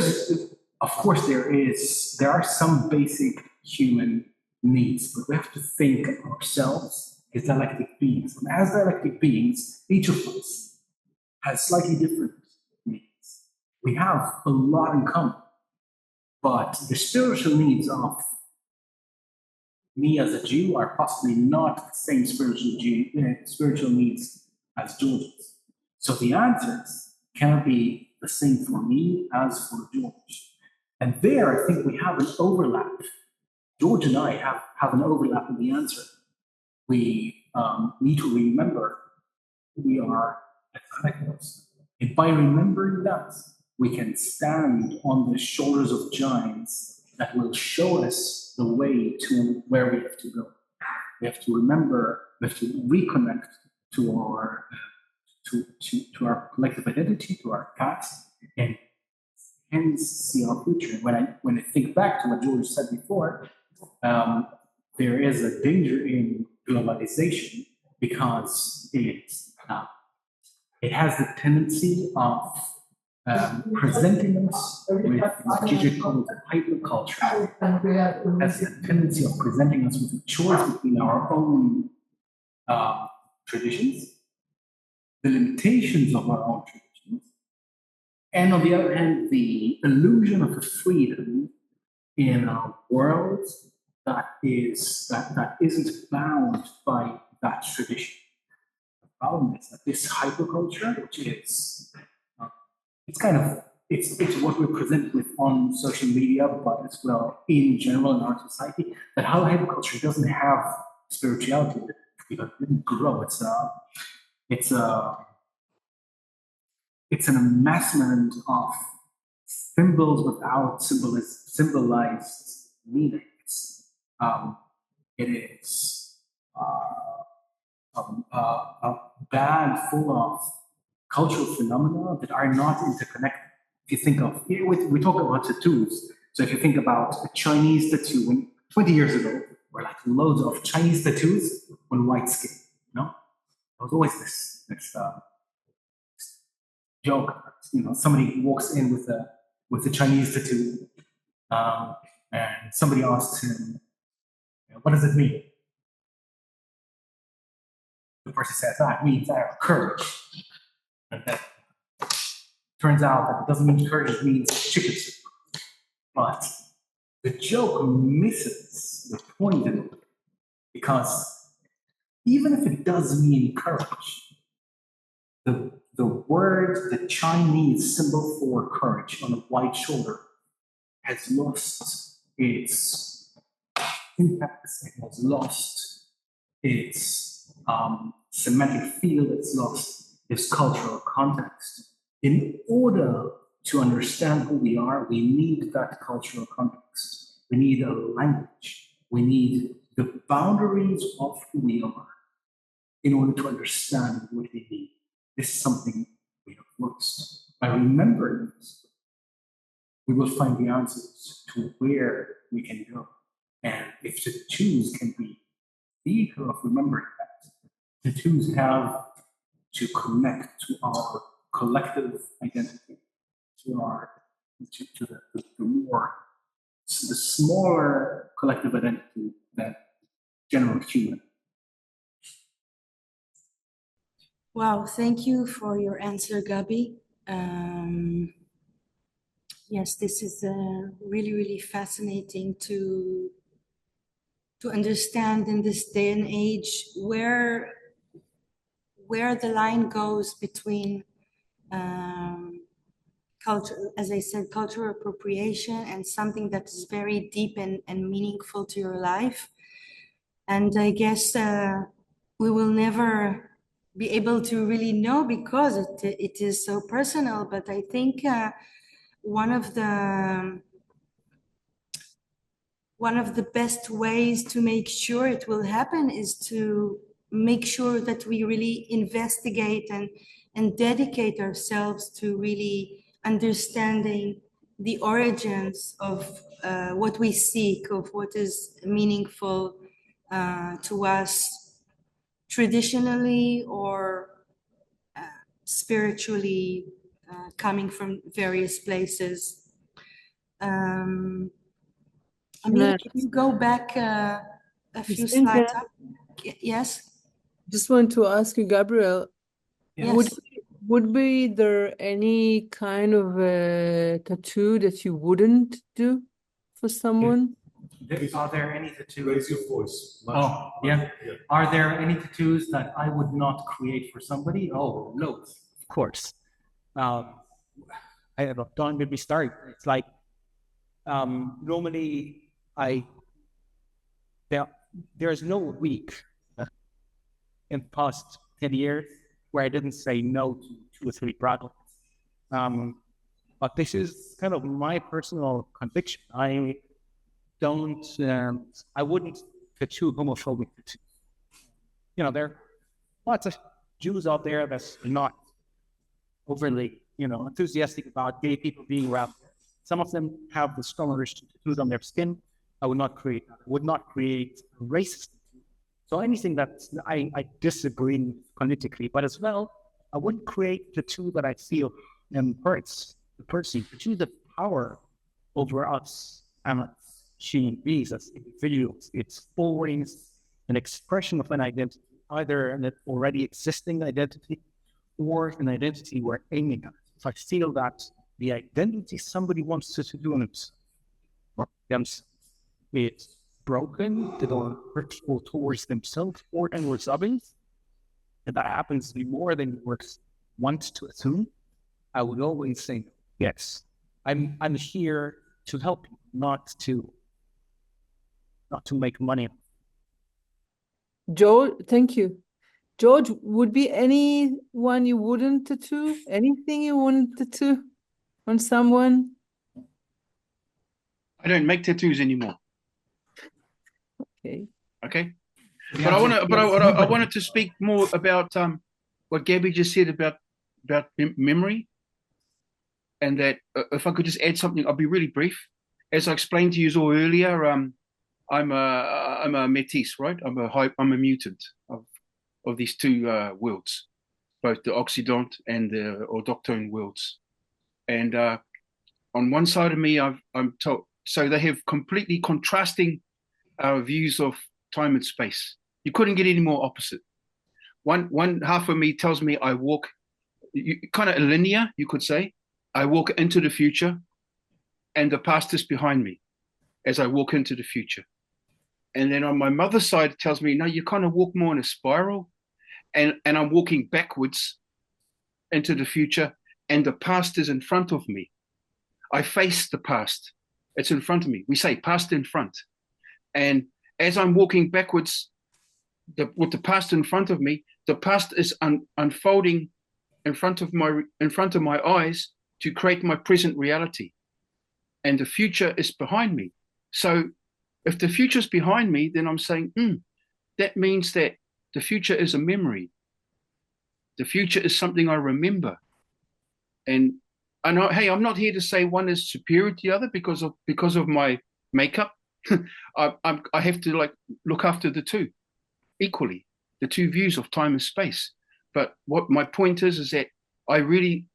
are some basic human needs, but we have to think of ourselves as dialectic beings. And as dialectic beings, each of us has slightly different needs. We have a lot in common, but the spiritual needs of me as a Jew are possibly not the same spiritual needs as George's. So the answers cannot be the same for me as for George. And there, I think we have an overlap. George and I have an overlap in the answer. We need to remember who we are as collectives And by remembering that, we can stand on the shoulders of giants that will show us the way to where we have to go. We have to remember, we have to reconnect to our to our collective identity, to our past, and hence see our future. When I think back to what George said before, there is a danger in globalization because it has the tendency of presenting us with what Gigi called hyperculture. It has the tendency of presenting us with a choice between our own traditions, the limitations of our own traditions, and on the other hand, the illusion of a freedom in a world that isn't bound by that tradition. The problem is that this hyperculture, which is it's what we're presented with on social media, but as well in general in our society, that how hyperculture doesn't have spirituality, because it didn't grow. It's an amassment of symbols without symbolized meanings. It is a bag full of cultural phenomena that are not interconnected. If you think of, we talk about tattoos. So if you think about a Chinese tattoo, 20 years ago, were like loads of Chinese tattoos on white skin. You know, there was always this joke. You know, somebody walks in with a Chinese tattoo, and somebody asks him, "What does it mean?" The person says, "It means I have courage." And then turns out that it doesn't mean courage, it means chicken soup. But the joke misses the point in it, because even if it does mean courage, the word, the Chinese symbol for courage on a white shoulder has lost its impact, it has lost its semantic field, it's lost its cultural context. In order to understand who we are, we need that cultural context. We need a language. We need the boundaries of who we are in order to understand what we mean. This is something we have lost. By remembering this, we will find the answers to where we can go. And if tattoos can be the vehicle of remembering that, tattoos have to connect to our collective identity, to the smaller collective identity than general human. Wow, thank you for your answer, Gaby. Yes, this is really, really fascinating to understand in this day and age where the line goes between culture, as I said, cultural appropriation and something that is very deep and meaningful to your life. And I guess we will never be able to really know because it is so personal. But I think one of the best ways to make sure it will happen is to make sure that we really investigate and dedicate ourselves to really understanding the origins of what we seek, of what is meaningful to us traditionally or spiritually, coming from various places. Amir, can you go back a few slides up? Yes? Just want to ask you, Gabriel, Yes. would be there any kind of tattoo that you wouldn't do for someone? Are there any tattoos? Raise your voice. Oh, yeah. Are there any tattoos that I would not create for somebody? Oh, loads. Of course. I don't know, don't let me start. It's like, normally there's no week in the past 10 years where I didn't say no to 2 or 3 projects. But this is kind of my personal conviction. I don't, I wouldn't tattoo homophobic tattoos. You know, there are lots of Jews out there that's not overly, enthusiastic about gay people being around. Some of them have the strong urge to tattoos on their skin. I would not create racist. So anything that I disagree politically, but as well, I wouldn't create a tattoo that I feel hurts the person. Tattoo the power over us and human beings as individuals. It's always an expression of an identity, either an already existing identity or an identity we're aiming at. If I feel that the identity somebody wants to do on himself or themselves is broken, they don't hurtful towards themselves or towards others, and that happens to be more than works wants to assume, I would always say, yes, I'm here to help you, not to make money. George, thank you. George, would be anyone you wouldn't tattoo? Anything you wouldn't tattoo on someone? I don't make tattoos anymore. Okay. Okay. But I wanted to speak more about what Gaby just said about memory, and that if I could just add something, I'll be really brief. As I explained to you all earlier, I'm a métis, right? I'm a mutant of these two worlds, both the Occident and the autochtone worlds. And on one side of me, I'm told, so they have completely contrasting views of time and space. You couldn't get any more opposite. One half of me tells me I walk kind of linear, you could say. I walk into the future, and the past is behind me as I walk into the future. And then on my mother's side, it tells me, no, you kind of walk more in a spiral, and I'm walking backwards into the future, and the past is in front of me. I face the past. It's in front of me. We say past in front. And as I'm walking backwards, with the past in front of me, the past is unfolding in front of my eyes to create my present reality, and the future is behind me. So, if the future is behind me, then I'm saying, that means that the future is a memory. The future is something I remember, and I know. Hey, I'm not here to say one is superior to the other because of my makeup. I have to look after the two equally, the two views of time and space. But what my point is that I really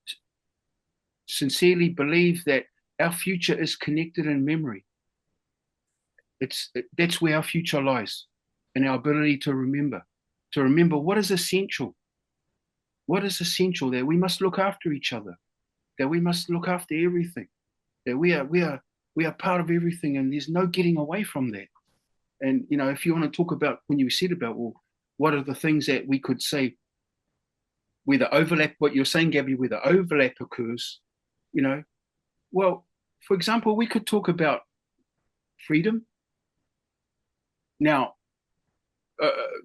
sincerely believe that our future is connected in memory. That's where our future lies, in our ability to remember what is essential. What is essential, that we must look after each other, that we must look after everything, that we are part of everything, and there's no getting away from that. And if you want to talk about, when you said about, well, what are the things that we could say where the overlap, what you're saying, Gaby, where the overlap occurs, well, for example, we could talk about freedom. Now,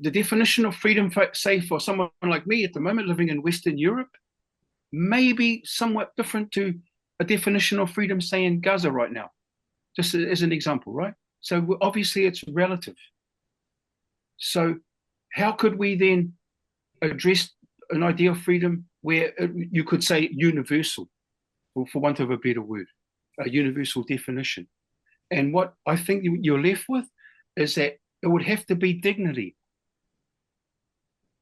the definition of freedom, say for someone like me at the moment living in Western Europe, may be somewhat different to a definition of freedom, say in Gaza right now, just as an example, right? So obviously it's relative. So how could we then address an idea of freedom where you could say universal, or for want of a better word, a universal definition? And what I think you're left with is that it would have to be dignity.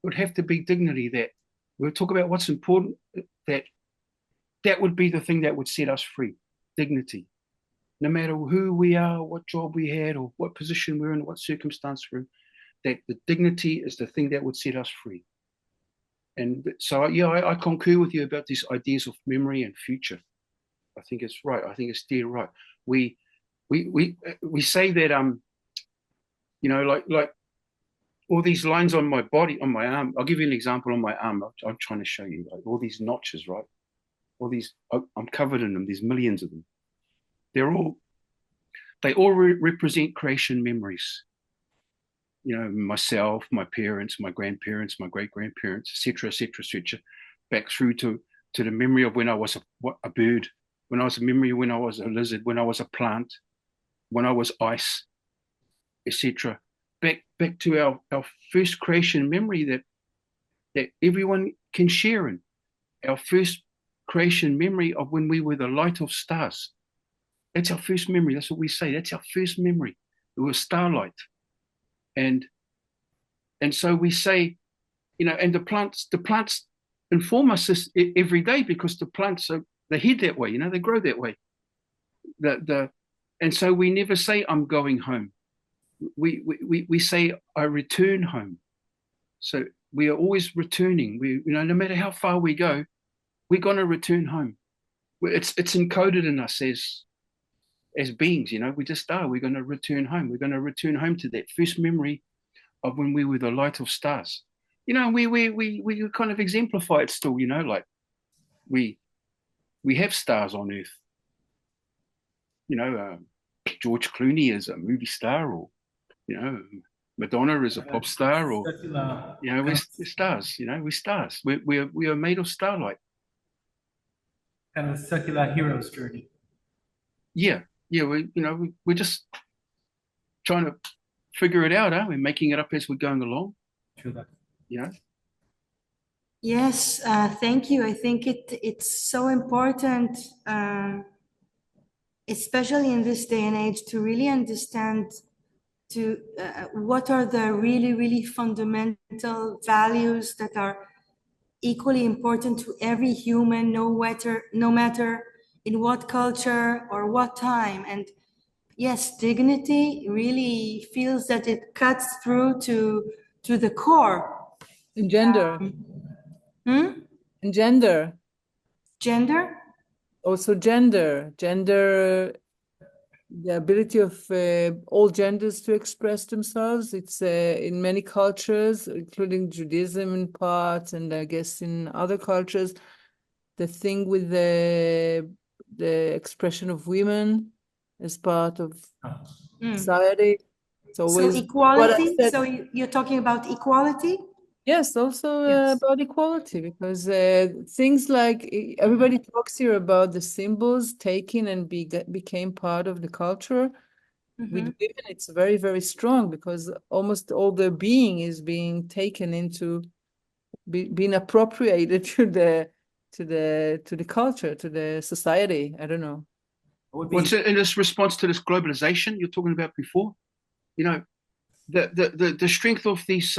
It would have to be dignity, that we'll talk about what's important, that would be the thing that would set us free, dignity. No matter who we are, what job we had, or what position we're in, what circumstance we're in, that the dignity is the thing that would set us free. And so, yeah, I concur with you about these ideas of memory and future. I think it's right. I think it's dead right. We say that like all these lines on my body, on my arm. I'll give you an example on my arm. I'm trying to show you, like all these notches, right? All these, I'm covered in them. There's millions of them. They all represent creation memories. Myself, my parents, my grandparents, my great grandparents, etc., back through to to the memory of when I was a bird, when I was a memory when I was a lizard, when I was a plant, when I was ice, etc. Back to our first creation memory that everyone can share in. Our first creation memory of when we were the light of stars. That's our first memory. That's what we say. That's our first memory. It was starlight. And so we say, and the plants inform us this every day, because the plants they head that way, they grow that way. And so we never say I'm going home. We say I return home. So we are always returning. No matter how far we go, we're going to return home. It's encoded in us as beings. We just are. We're going to return home. We're going to return home to that first memory of when we were the light of stars. We kind of exemplify it still. Like we have stars on Earth. George Clooney is a movie star, or Madonna is a pop star, or we're stars. We're stars. We are made of starlight. Kind of a circular hero's journey. Yeah. We're just trying to figure it out, aren't we? Making it up as we're going along. True that. Yes, thank you. I think it's so important, especially in this day and age, to really understand what are the really, really fundamental values that are equally important to every human, no matter in what culture or what time. And yes, dignity really feels that it cuts through to the core. And gender. And gender. Gender? Also gender. The ability of all genders to express themselves. It's in many cultures, including Judaism in parts, and I guess in other cultures, the thing with the expression of women as part of society. It's always so equality. So you're talking about equality? Yes, also about equality, because things like everybody talks here about the symbols taken and became part of the culture. With women, it's very, very strong, because almost all their being is being taken into being appropriated to the culture, to the society. I don't know. What's in this response to this globalization you're talking about before? The strength of these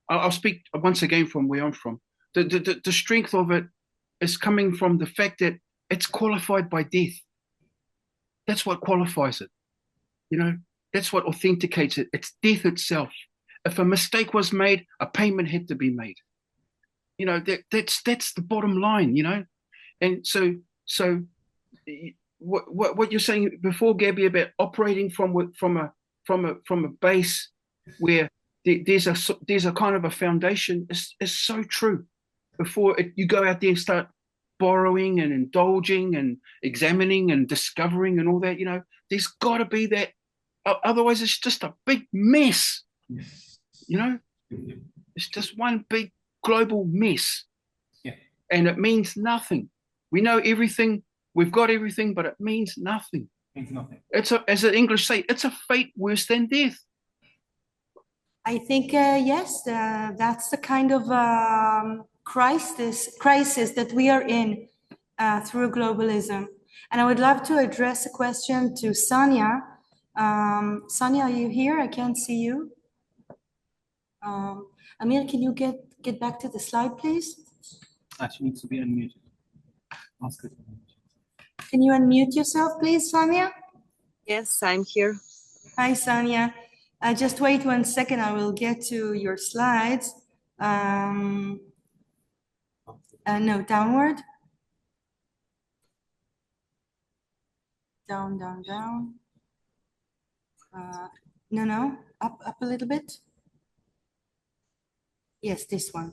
I'll speak once again from where I'm from. The strength of it is coming from the fact that it's qualified by death. That's what qualifies it. That's what authenticates it. It's death itself. If a mistake was made, a payment had to be made. That's the bottom line. And so what you're saying before, Gaby, about operating from a base where there's a kind of a foundation is so true. Before you go out there and start borrowing and indulging and examining and discovering and all that, there's got to be that. Otherwise, it's just a big mess. Yes. It's just one big global mess. Yeah. And it means nothing. We know everything. We've got everything, but it means nothing. Means nothing. As the English say, it's a fate worse than death. I think, yes, that's the kind of crisis that we are in through globalism. And I would love to address a question to Sanya. Sanya, are you here? I can't see you. Amir, can you get back to the slide, please? She needs to be unmuted. Ask her to unmute. Can you unmute yourself, please, Sanya? Yes, I'm here. Hi, Sanya. Just wait 1 second. I will get to your slides. No, downward. Down. No, up a little bit. Yes, this one.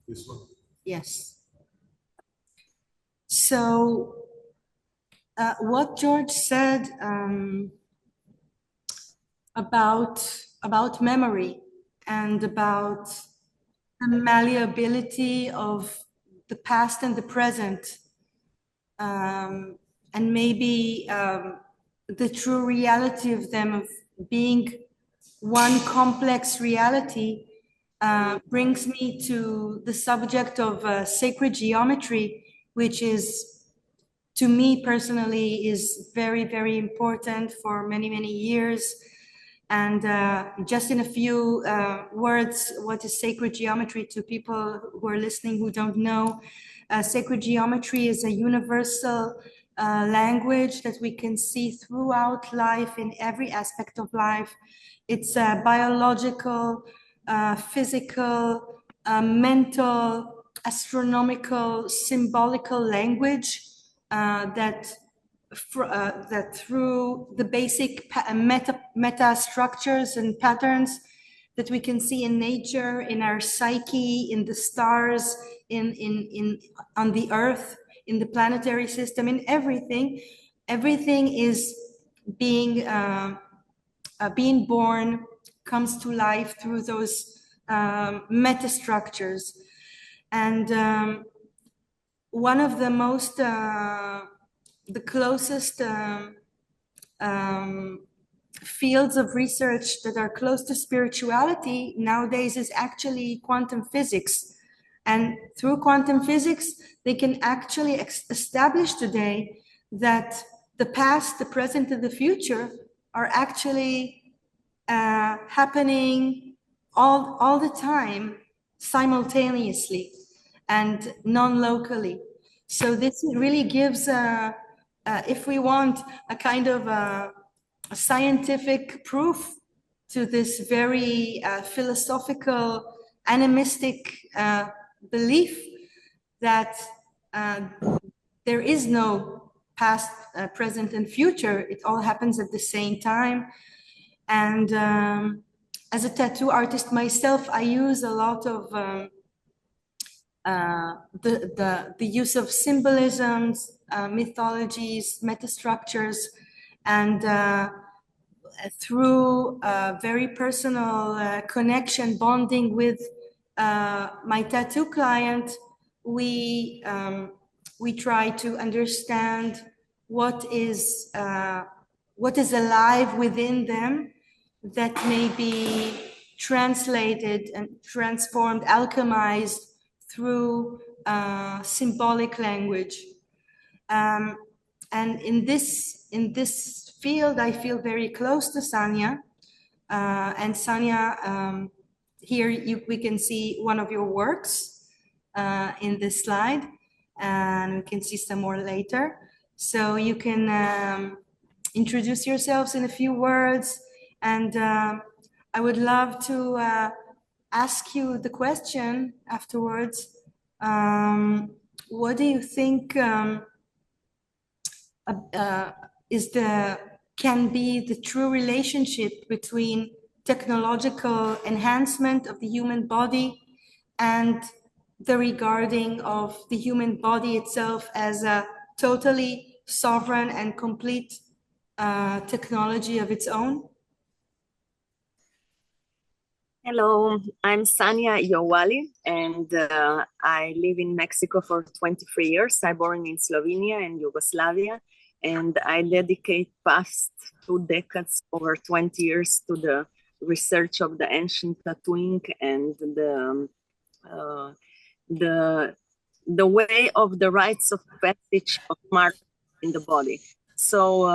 This one. Yes. So what George said about memory and about the malleability of the past and the present, and maybe the true reality of them, of being one complex reality, brings me to the subject of sacred geometry, which is, to me personally, is very, very important for many, many years. And just in a few words, what is sacred geometry to people who are listening who don't know? Sacred geometry is a universal language that we can see throughout life, in every aspect of life. It's a biological, physical, mental, astronomical, symbolical language that through the basic meta structures and patterns that we can see in nature, in our psyche, in the stars, on the earth, in the planetary system, in everything is being born, comes to life through those meta structures. And one of the most the closest fields of research that are close to spirituality nowadays is actually quantum physics. And through quantum physics, they can actually establish today that the past, the present, and the future are actually happening all the time, simultaneously and non-locally. So this really gives, if we want, a kind of a scientific proof to this very philosophical, animistic belief that there is no past, present, and future. It all happens at the same time. And as a tattoo artist myself, I use a lot of the use of symbolisms, mythologies, metastructures, and through very personal connection, bonding with my tattoo client, we try to understand what is alive within them that may be translated and transformed, alchemized through symbolic language. And in this field, I feel very close to Sanya. And Sanya, here we can see one of your works in this slide, and we can see some more later. So you can introduce yourselves in a few words, and I would love to ask you the question afterwards. What do you think can be the true relationship between technological enhancement of the human body and the regarding of the human body itself as a totally sovereign and complete technology of its own? Hello, I'm Sanya Youalli, and I live in Mexico for 23 years. I born in Slovenia and Yugoslavia, and I dedicate past 2 decades, over 20 years, to the research of the ancient tattooing and the way of the rites of passage of mark in the body. So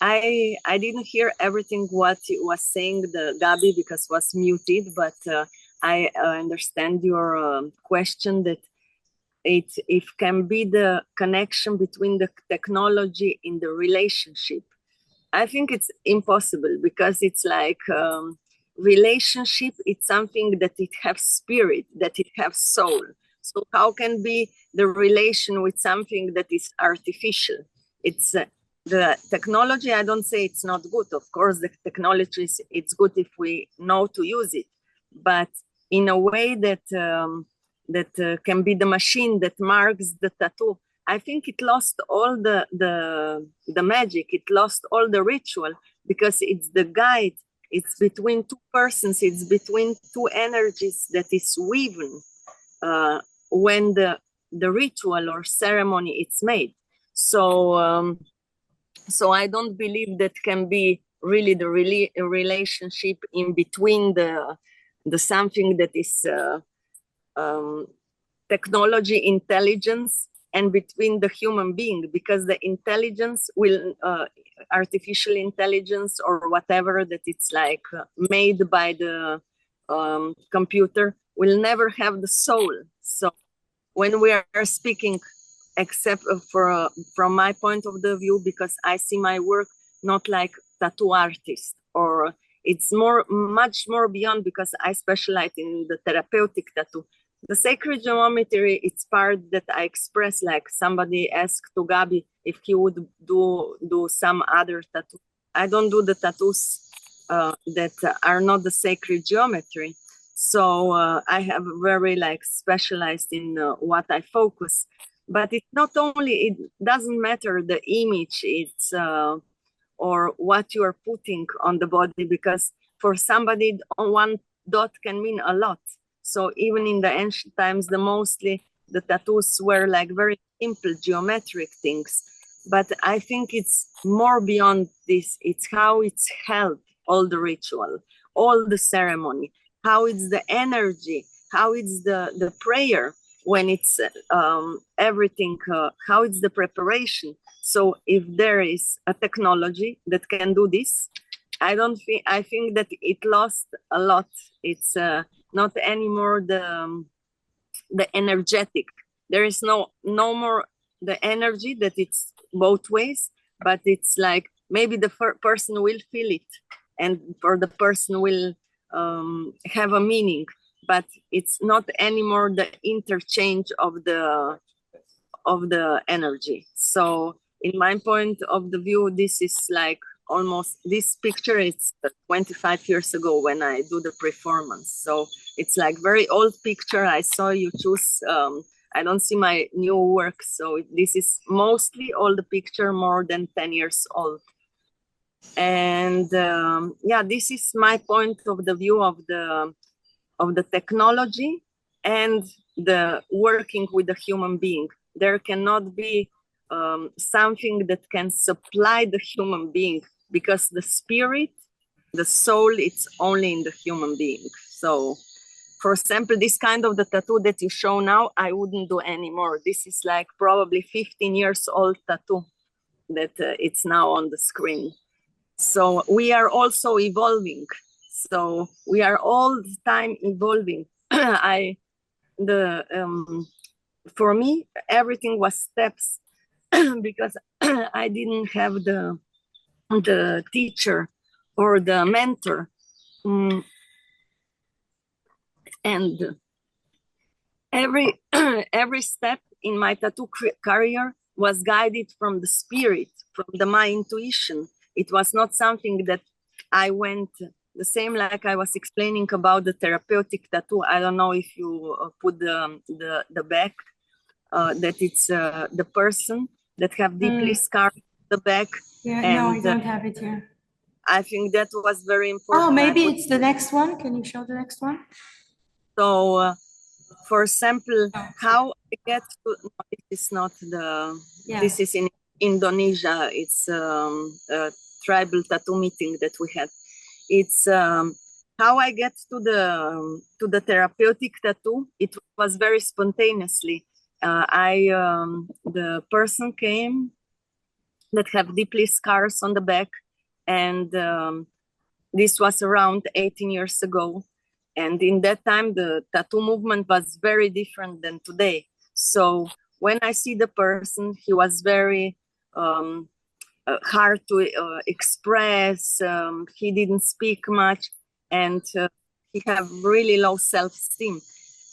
I didn't hear everything what you was saying, the Gaby, because was muted, but I understand your question that it can be the connection between the technology in the relationship. I think it's impossible, because it's like relationship, it's something that it has spirit, that it has soul. So how can be the relation with something that is artificial? It's the technology, I don't say it's not good. Of course, the technology it's good if we know to use it, but in a way that can be the machine that marks the tattoo. I think it lost all the magic. It lost all the ritual, because it's the guide. It's between two persons. It's between two energies that is woven when the ritual or ceremony it's made. So so I don't believe that can be really the relationship in between the something that is technology, intelligence, and between the human being, because the intelligence will, artificial intelligence or whatever that it's like made by the computer, will never have the soul. So when we are speaking, except for from my point of the view, because I see my work not like tattoo artist, or it's much more beyond, because I specialize in the therapeutic tattoo. The sacred geometry, it's part that I express, like somebody asked to Gaby if he would do some other tattoo. I don't do the tattoos that are not the sacred geometry. So I have very like specialized in what I focus. But it's not only, it doesn't matter the image, it's or what you are putting on the body, because for somebody one dot can mean a lot. So even in the ancient times, mostly the tattoos were like very simple geometric things. But I think it's more beyond this. It's how it's held, all the ritual, all the ceremony, how it's the energy, how it's the prayer, when it's everything, how it's the preparation. So if there is a technology that can do this, I think that it lost a lot. It's not anymore the energetic. There is no more the energy that it's both ways, but it's like maybe the person will feel it, and for the person will have a meaning, but it's not anymore the interchange of the energy. So in my point of the view, this is like almost, this picture is 25 years ago when I do the performance. So it's like very old picture. I saw you choose, I don't see my new work. So this is mostly all the picture more than 10 years old. And yeah, this is my point of the view of the technology and the working with the human being. There cannot be something that can supply the human being, because the spirit, the soul, it's only in the human being. So for example, this kind of the tattoo that you show now, I wouldn't do anymore. This is like probably 15 years old tattoo that it's now on the screen. So we are also evolving. So we are all the time evolving. For me, everything was steps because I didn't have the teacher or the mentor. And every step in my tattoo career was guided from the spirit, from my intuition. It was not something that I went the same, like I was explaining about the therapeutic tattoo. I don't know if you put the back, that it's the person that have deeply scarred the back. Yeah, and, no, I don't have it here. I think that was very important. Oh, maybe it's the next one. Can you show the next one? So, for example, how I get to, no, this is not the, this is in Indonesia. It's a tribal tattoo meeting that we had. It's how I get to the therapeutic tattoo. It was very spontaneously. The person came that have deeply scars on the back, and this was around 18 years ago. And in that time, the tattoo movement was very different than today. So when I see the person, he was very hard to express. He didn't speak much, and he have really low self-esteem.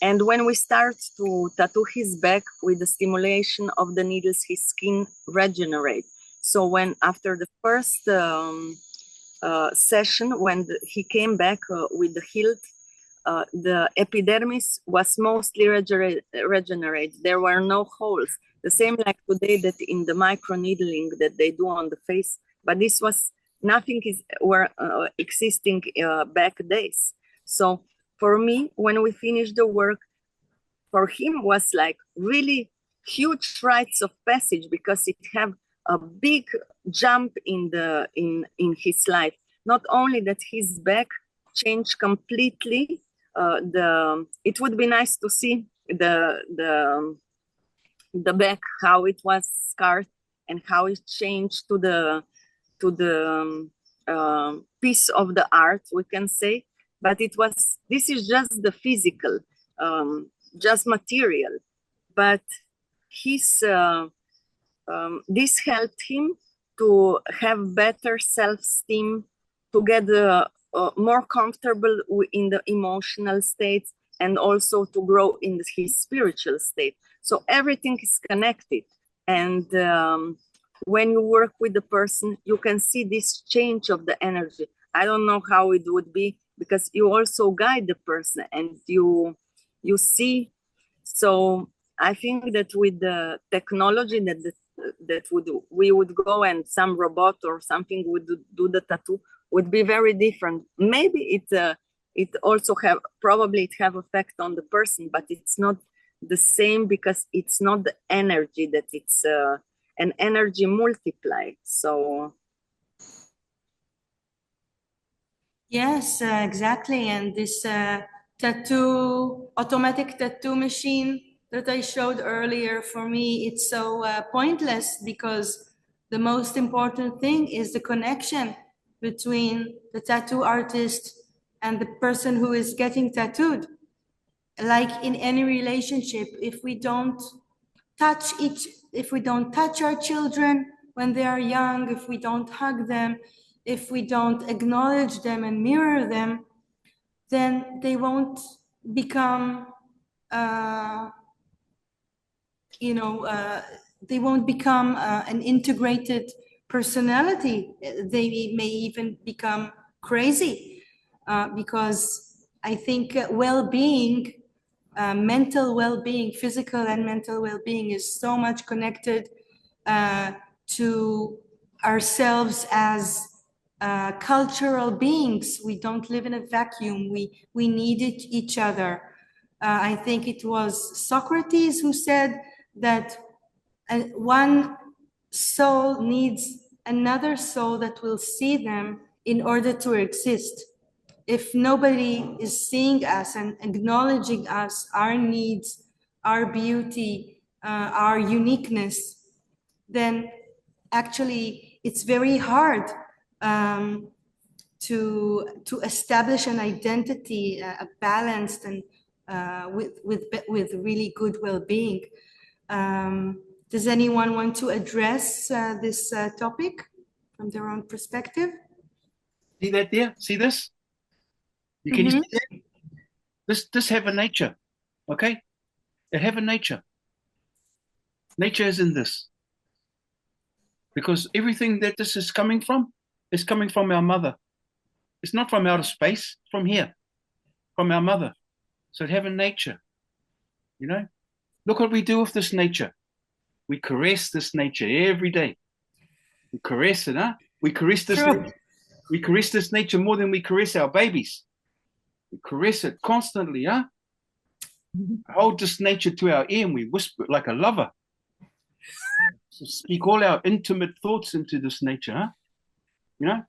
And when we start to tattoo his back with the stimulation of the needles, his skin regenerates. So when after the first session, when he came back with the hilt, the epidermis was mostly regenerated. There were no holes. The same like today that in the micro needling that they do on the face, but this was nothing were existing back days. So for me, when we finished the work, for him was like really huge rites of passage, because it have a big jump in his life. Not only that his back changed completely, it would be nice to see the back, how it was scarred and how it changed to the piece of the art, we can say. But this is just the physical, just material. But this helped him to have better self-esteem, to get more comfortable in the emotional states, and also to grow in his spiritual state. So everything is connected. And when you work with the person, you can see this change of the energy. I don't know how it would be, because you also guide the person and you see. So I think that with the technology we would go, and some robot or something would do the tattoo, would be very different. Maybe it also probably have effect on the person, but it's not the same, because it's not the energy, that it's an energy multiplied. So Yes, exactly. And this automatic tattoo machine that I showed earlier, for me, it's so pointless, because the most important thing is the connection between the tattoo artist and the person who is getting tattooed. Like in any relationship, if we don't touch our children when they are young, if we don't hug them, if we don't acknowledge them and mirror them, then they won't become, they won't become an integrated personality. They may even become crazy, because I think well-being, mental well-being, physical and mental well-being, is so much connected to ourselves as cultural beings. We don't live in a vacuum. We need each other. I think it was Socrates who said that one soul needs another soul that will see them in order to exist. If nobody is seeing us and acknowledging us, our needs, our beauty, our uniqueness, then actually it's very hard to establish an identity, a balanced and with really good well-being. Does anyone want to address this topic from their own perspective? See that there? See this? Can you see that? This have a nature, okay? It have a nature. Nature is in this. Because everything that this is coming from our mother. It's not from outer space, from here, from our mother. So it have a nature, you know? Look what we do with this nature. We caress this nature every day. We caress it, huh? We caress this nature. We caress this nature more than we caress our babies. We caress it constantly, huh? Hold this nature to our ear and we whisper it like a lover. So speak all our intimate thoughts into this nature, huh? You know?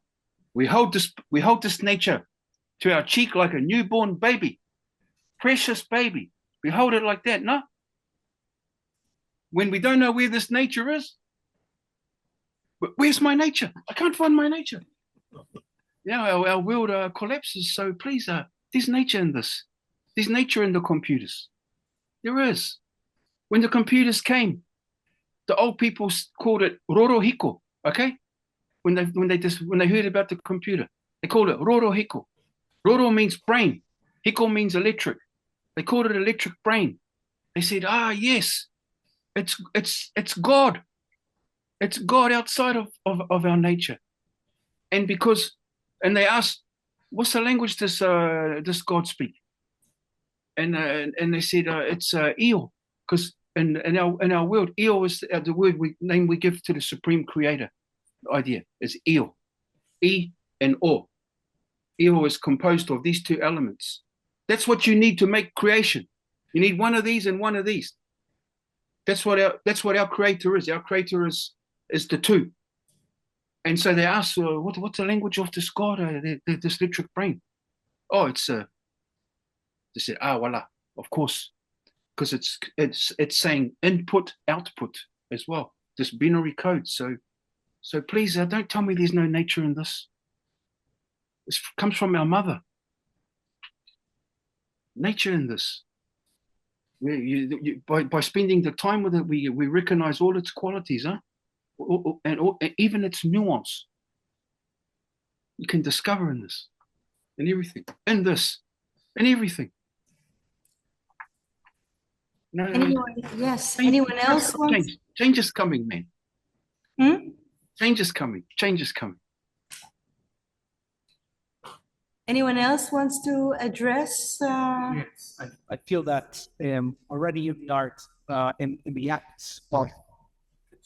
We hold this nature to our cheek like a newborn baby. Precious baby. We hold it like that, no? When we don't know where this nature is, where's my nature? I can't find my nature. Yeah, our world collapses. So please, there's nature in this. There's nature in the computers. There is. When the computers came, the old people called it rorohiko. Okay, when they heard about the computer, they called it rorohiko. Roro means brain. Hiko means electric. They called it electric brain. They said, yes, it's God. It's God outside of our nature. And they asked, what's the language this God speak? And they said it's Eo, because in our world, Eo is the word we give to the supreme creator. The idea is Eo, E and O. Eo is composed of these two elements. That's what you need to make creation. You need one of these and one of these. That's what our creator is. Our creator is the two. And so they ask, what's the language of this God, this electric brain? Oh, it's they said, voila, of course, because it's saying input, output as well. This binary code. So please don't tell me there's no nature in this. This comes from our mother. Nature in this. By spending the time with it, we recognize all its qualities, and even its nuance. You can discover in this, in everything, in this, in everything. No, Anyone, yes, anyone else wants? Change is coming, man. Change is coming. Change is coming. Anyone else wants to address? Yes, I feel that already in the art, in the acts of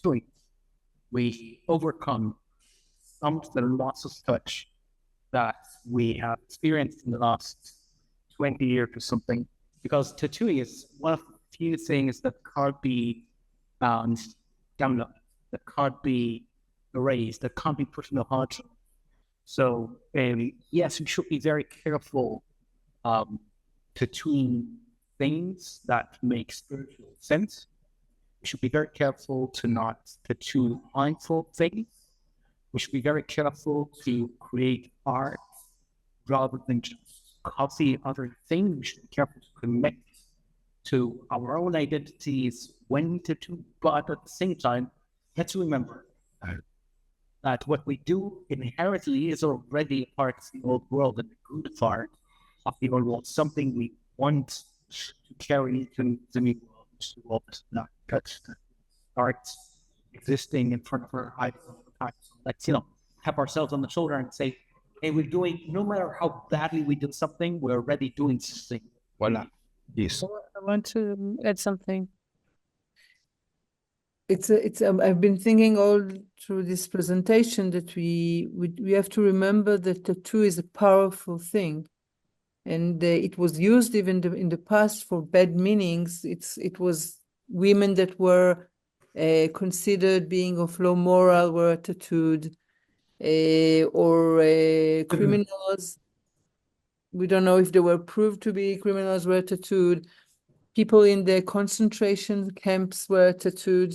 doing, we overcome some of the loss of touch that we have experienced in the last 20 years or something. Because tattooing is one of the few things that can't be downloaded, that can't be erased, that can't be put in a hard. So yes, we should be very careful tattooing things that make spiritual sense. We should be very careful to not tattoo harmful things. We should be very careful to create art rather than just copy other things. We should be careful to connect to our own identities when we tattoo, but at the same time, let's remember that what we do inherently is already a part of the old world, and the good part of the old world, something we want to carry into the new world, to what not touch the art existing in front of our eyes all the time. Let's, tap ourselves on the shoulder and say, hey, we're doing, no matter how badly we did something, we're already doing something. Voila. Yes. I want to add something. I've been thinking all through this presentation that we have to remember that tattoo is a powerful thing, and it was used even in the past for bad meanings. It was women that were considered being of low moral were tattooed, or criminals. We don't know if they were proved to be criminals were tattooed. People in the concentration camps were tattooed.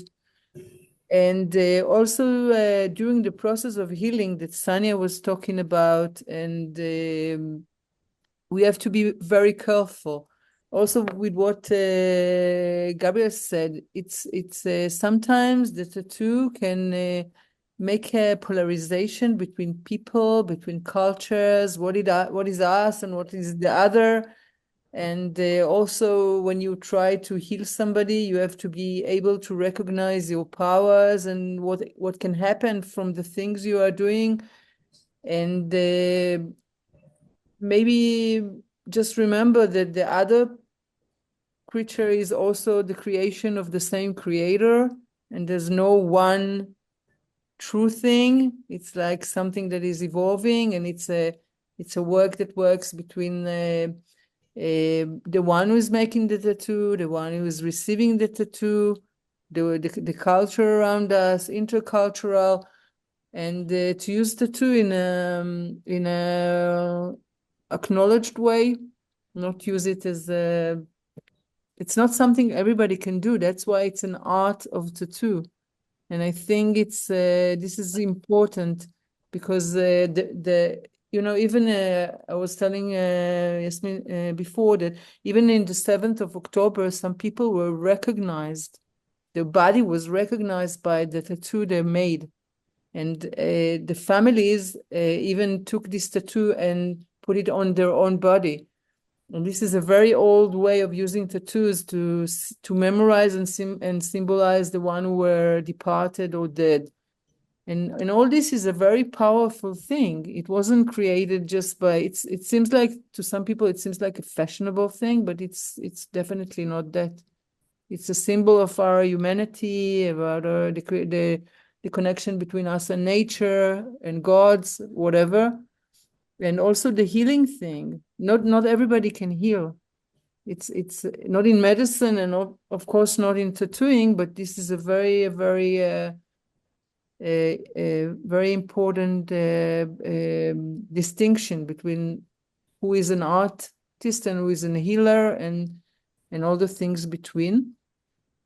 And also during the process of healing that Sanya was talking about, and we have to be very careful. Also with what Gabriel said, it's sometimes the tattoo can make a polarization between people, between cultures, what is us and what is the other. And also, when you try to heal somebody, you have to be able to recognize your powers and what can happen from the things you are doing. And maybe just remember that the other creature is also the creation of the same creator, and there's no one true thing. It's like something that is evolving, and it's a work that works between the one who is making the tattoo, the one who is receiving the tattoo, the culture around us, intercultural, and to use tattoo in a acknowledged way, not use it as it's not something everybody can do. That's why it's an art of tattoo, and I think this is important because even I was telling Yasmine before that even in the 7th of October, some people were recognized. Their body was recognized by the tattoo they made. And the families even took this tattoo and put it on their own body. And this is a very old way of using tattoos to memorize and symbolize the one who were departed or dead. And all this is a very powerful thing. It wasn't created just by, it seems like, to some people, it seems like a fashionable thing, but it's definitely not that. It's a symbol of our humanity, about the connection between us and nature and gods, whatever. And also the healing thing. Not everybody can heal. It's not in medicine and not, of course not in tattooing, but this is a very very important distinction between who is an artist and who is a healer and all the things between.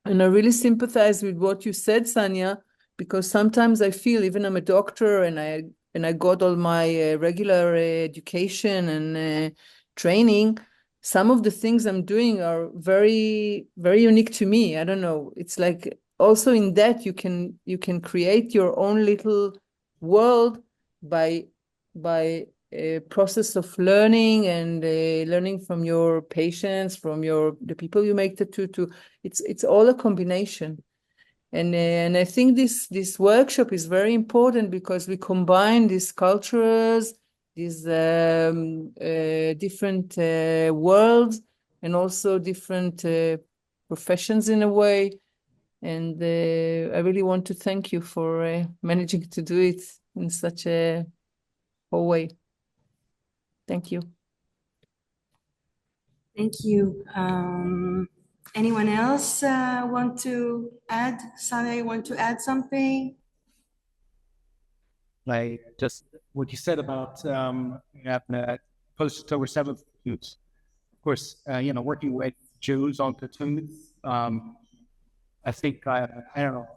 And I really sympathize with what you said, Sanya, because sometimes I feel, even I'm a doctor and I got all my regular education and training, some of the things I'm doing are very, very unique to me. I don't know. It's like also in that you can create your own little world by a process of learning and learning from your patients, from the people you make tattoo to. It's all a combination. And I think this workshop is very important because we combine these cultures, these different worlds, and also different professions in a way. And I really want to thank you for managing to do it in such a whole way. Thank you. Thank you. Anyone else want to add? Sanya, you want to add something? Like just what you said about post-October 7th Jews. Of course, working with Jews on tattoos, I think I don't know,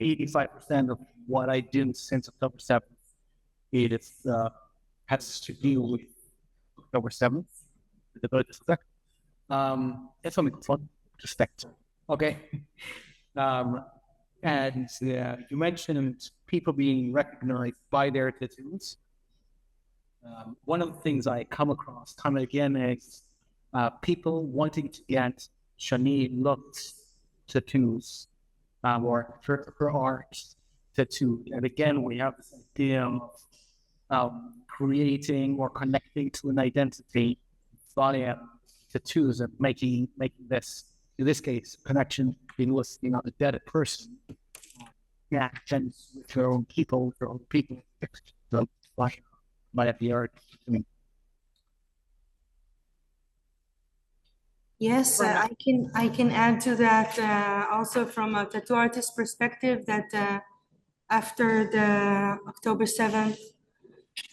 85% of what I did since October 7th, it has to do with October 7th, the birth. It's something fun, respect. Okay. And you mentioned people being recognized by their tattoos. One of the things I come across time and again is people wanting to get Shani looked tattoos or her art tattooed. And again, we have this idea of creating or connecting to an identity via tattoos and making this, in this case, connection between listening on a dead person. Yeah, and with your own people, so might be art. Yes, I can add to that also from a tattoo artist perspective that after the October 7th,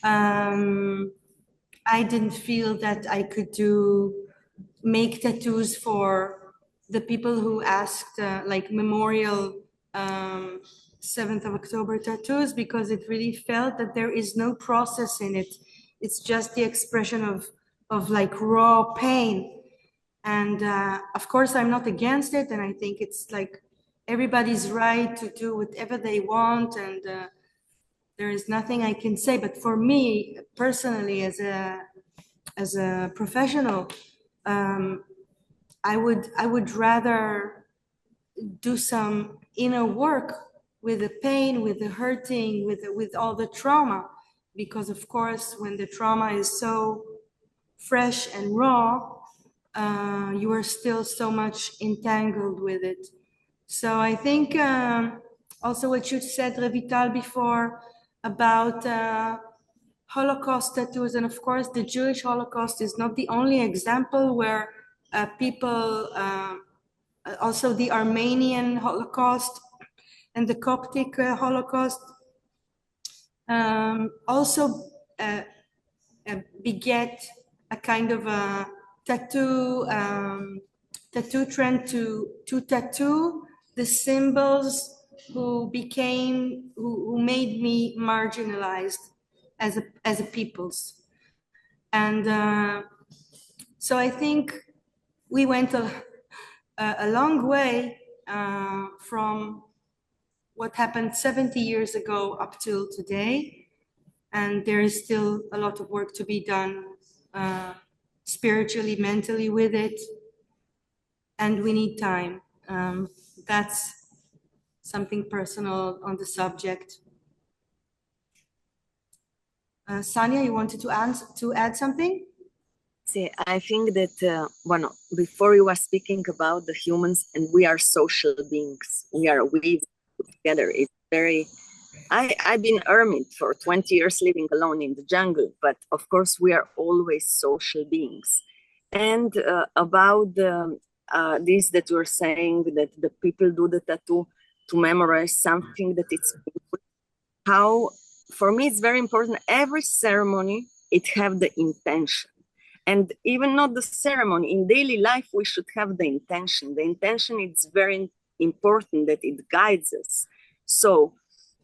I didn't feel that I could make tattoos for the people who asked like memorial 7th of October tattoos, because it really felt that there is no process in it. It's just the expression of like raw pain. And of course, I'm not against it. And I think it's like everybody's right to do whatever they want. And there is nothing I can say. But for me, personally, as a professional, I would rather do some inner work with the pain, with the hurting, with all the trauma. Because of course, when the trauma is so fresh and raw, you are still so much entangled with it. So I think also what you said, Revital, before about Holocaust tattoos, and of course the Jewish Holocaust is not the only example where people, also the Armenian Holocaust and the Coptic Holocaust also beget a kind of a tattoo trend to tattoo the symbols who made me marginalized as a peoples. And so I think we went a long way from what happened 70 years ago up till today. And there is still a lot of work to be done spiritually, mentally with it. And we need time. That's something personal on the subject. Sanya, you wanted to add something? See, I think that, before you were speaking about the humans, and we are social beings. We together. It's very... I've been hermit for 20 years living alone in the jungle, but of course we are always social beings. And about this that you're saying, that the people do the tattoo to memorize something that it's how, for me, it's very important. Every ceremony, it have the intention. And even not the ceremony, in daily life, we should have the intention. The intention is very important, that it guides us. So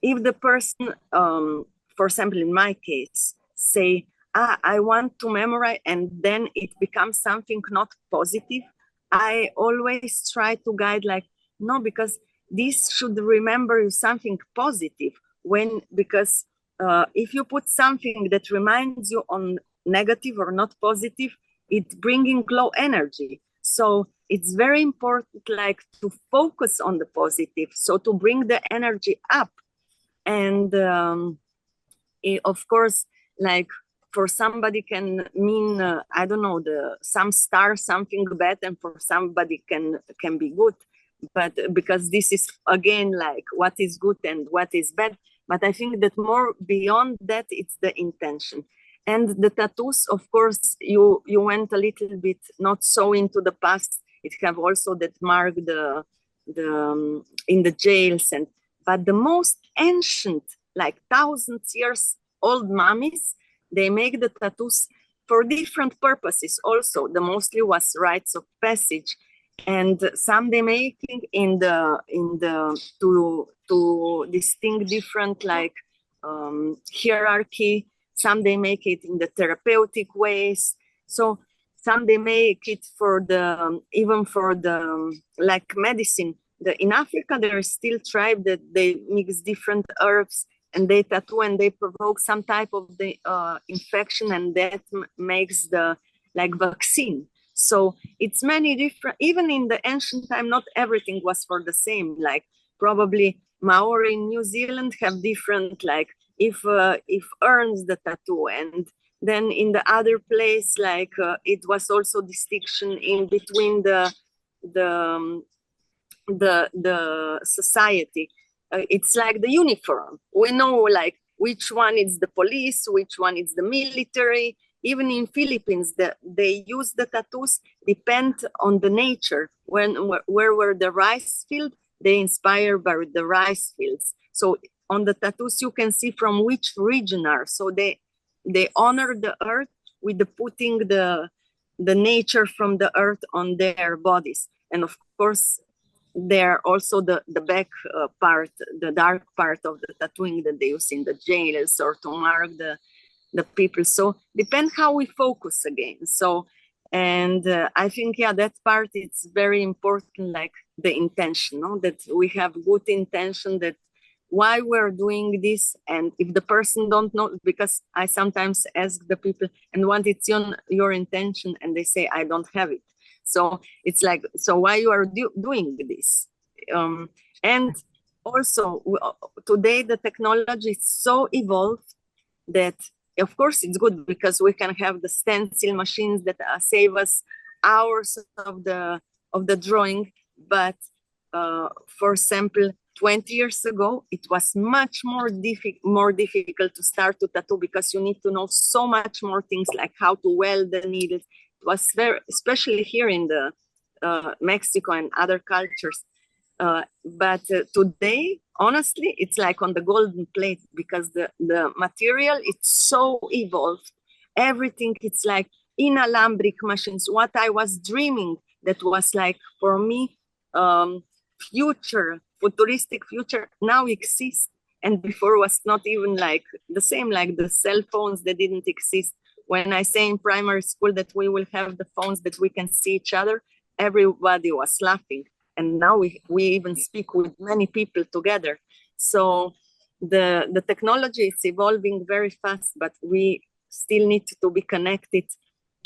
if the person, for example, in my case, say, I want to memorize, and then it becomes something not positive, I always try to guide like, no, because this should remember you something positive. Because if you put something that reminds you on negative or not positive, it's bringing low energy. So it's very important, like, to focus on the positive, so to bring the energy up. And of course, like, for somebody can mean I don't know, some star, something bad, and for somebody can be good. But because this is again like what is good and what is bad. But I think that more beyond that, it's the intention. And the tattoos, of course, you went a little bit not so into the past. It have also that mark the in the jails, but the most ancient, like thousands years old mummies, they make the tattoos for different purposes. Also, the mostly was rites of passage, and some they making in the to distinct different like hierarchy. Some they make it in the therapeutic ways. So some they make it for the even for the like medicine. In Africa, there is still tribe that they mix different herbs and they tattoo and they provoke some type of the infection, and that makes the like vaccine. So it's many different. Even in the ancient time, not everything was for the same. Like probably Maori in New Zealand have different, like if earns the tattoo, and then in the other place, like it was also distinction in between the society. It's like the uniform. We know like which one is the police, which one is the military. Even in Philippines, they use the tattoos depend on the nature. Where were the rice field, they inspire by the rice fields. So on the tattoos, you can see from which region are. So they honor the earth with the putting the nature from the earth on their bodies. And of course, there also the back part, the dark part of the tattooing that they use in the jails or to mark the people. So depend how we focus again. So, and I think, yeah, that part, it's very important, like the intention, no? That we have good intention, that why we're doing this. And if the person don't know, because I sometimes ask the people, and what it's your intention, and they say, I don't have it. So it's like, so why you are doing this? And also today the technology is so evolved that, of course, it's good because we can have the stencil machines that save us hours of the drawing. But for example, 20 years ago, it was much more difficult to start to tattoo, because you need to know so much more things, like how to weld the needles. It was very, especially here in the Mexico and other cultures. But today, honestly, it's like on the golden plate, because the material, it's so evolved. Everything, it's like inalambric machines. What I was dreaming, that was like, for me, futuristic future, now exists. And before was not even like the same, like the cell phones that didn't exist. When I say in primary school that we will have the phones that we can see each other, everybody was laughing. And now we even speak with many people together. So the technology is evolving very fast, but we still need to be connected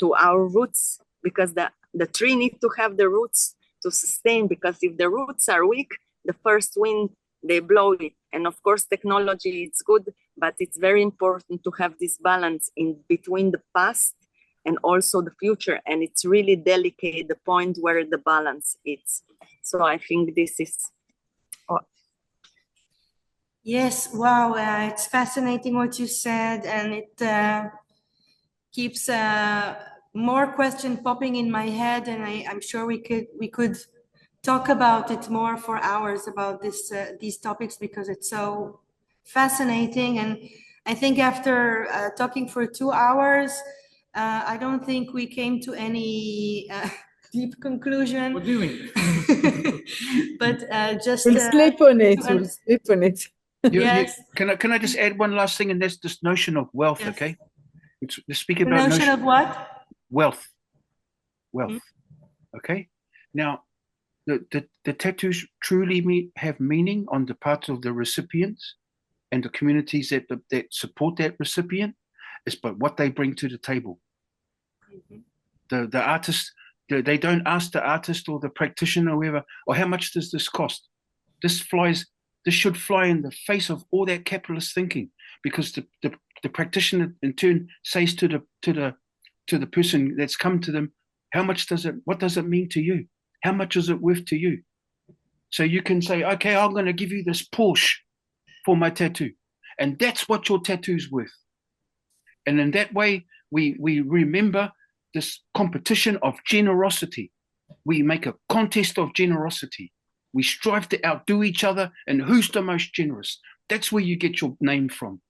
to our roots, because the tree needs to have the roots to sustain, because if the roots are weak, the first wind, they blow it. And of course, technology is good, but it's very important to have this balance in between the past and also the future. And it's really delicate, the point where the balance is. So I think this is. Yes, wow, it's fascinating what you said, and it keeps more question popping in my head, and I'm sure we could talk about it more for hours about these topics, because it's so fascinating. And I think after talking for 2 hours, I don't think we came to any deep conclusion. We're doing But just We'll sleep on it. to We'll sleep on it. Yes. Can I just add one last thing, and that's this notion of wealth, Yes. okay? Let's speak The about notion of what? wealth. Okay? Now, the tattoos truly have meaning on the part of the recipients and the communities that support that recipient, is by what they bring to the table. The artist, they don't ask the artist or the practitioner or whoever, or how much does this cost? This should fly in the face of all that capitalist thinking, because the practitioner in turn says to the person that's come to them, what does it mean to you? How much is it worth to you? So you can say, okay, I'm going to give you this Porsche for my tattoo, and that's what your tattoo's worth. And in that way, we remember this competition of generosity. We make a contest of generosity. We strive to outdo each other, and who's the most generous? That's where you get your name from.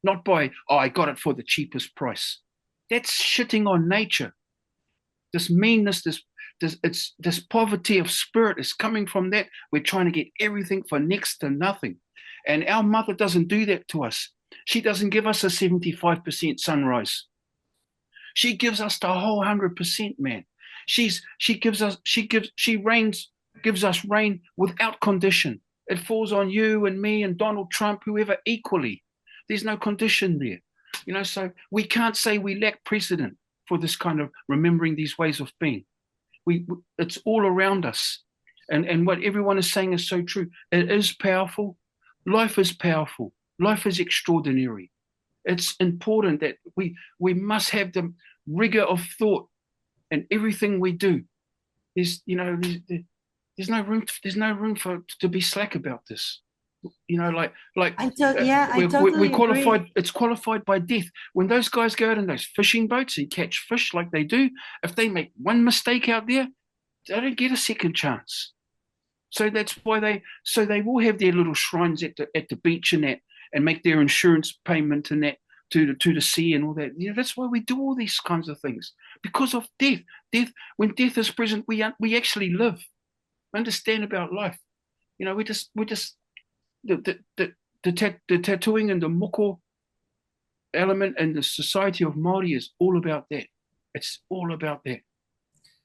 Not by, I got it for the cheapest price. That's shitting on nature. This meanness, this poverty of spirit is coming from that. We're trying to get everything for next to nothing. And our mother doesn't do that to us. She doesn't give us a 75% sunrise. She gives us the whole 100%, man. She gives us rain without condition. It falls on you and me and Donald Trump, whoever, equally. There's no condition there. So we can't say we lack precedent for this kind of remembering these ways of being. It's all around us. And what everyone is saying is so true. It is powerful. Life is powerful. Life is extraordinary. It's important that we must have the rigor of thought in everything we do. There's no room to be slack about this. I totally qualified. agree. It's qualified by death. When those guys go out in those fishing boats and catch fish like they do, if they make one mistake out there, they don't get a second chance. So that's why they will have their little shrines at the beach and that, and make their insurance payment and that to the sea and all that. That's why we do all these kinds of things, because of death. When death is present, we actually live. Understand about life. We just the tattooing and the moko element and the society of Māori is all about that. It's all about that.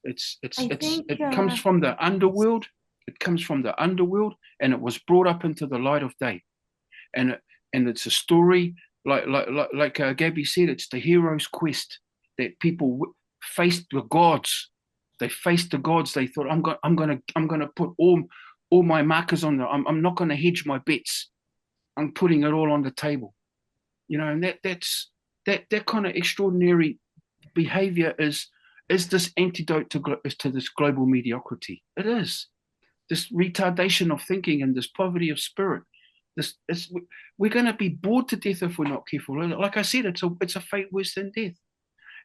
It comes from the underworld. It comes from the underworld, and it was brought up into the light of day. And it's a story like Gaby said. It's the hero's quest that people faced the gods. They faced the gods. They thought, I'm gonna put all my markers on there. I'm not going to hedge my bets. I'm putting it all on the table. And that kind of extraordinary behavior is this antidote to this global mediocrity. It is this retardation of thinking and this poverty of spirit. We're going to be bored to death if we're not careful. Like I said, it's a fate worse than death.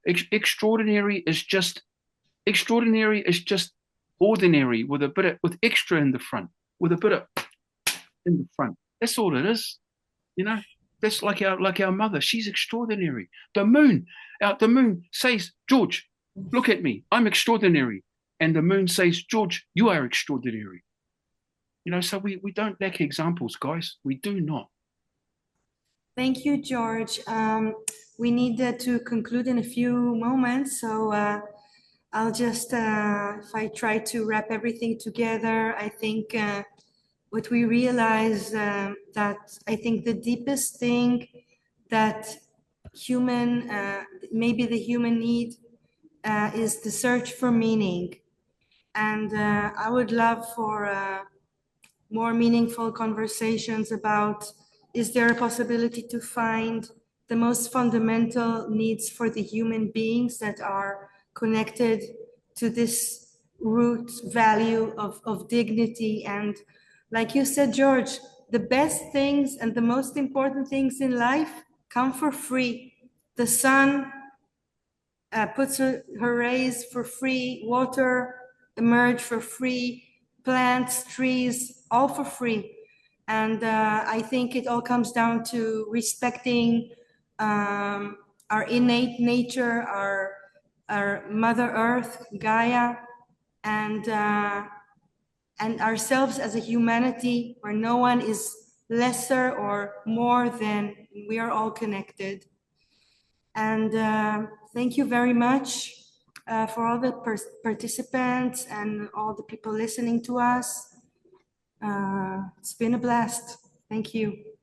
Extraordinary is just ordinary with extra in the front, with a bit of in the front. That's all it is. That's like our mother. She's extraordinary. The moon says, George, look at me. I'm extraordinary. And the moon says, George, you are extraordinary. So we don't lack examples, guys. We do not. Thank you, George. We need to conclude in a few moments. So I'll just, if I try to wrap everything together, I think what we realize that I think the deepest thing that maybe the human need is the search for meaning. And I would love for more meaningful conversations about, is there a possibility to find the most fundamental needs for the human beings that are connected to this root value of dignity? And like you said, George, the best things and the most important things in life come for free. The sun, puts her rays for free, water emerge for free, plants, trees, all for free. And I think it all comes down to respecting our innate nature, our Mother Earth, Gaia, and ourselves as a humanity, where no one is lesser or more than, we are all connected. And thank you very much for all the participants and all the people listening to us. It's been a blast. Thank you.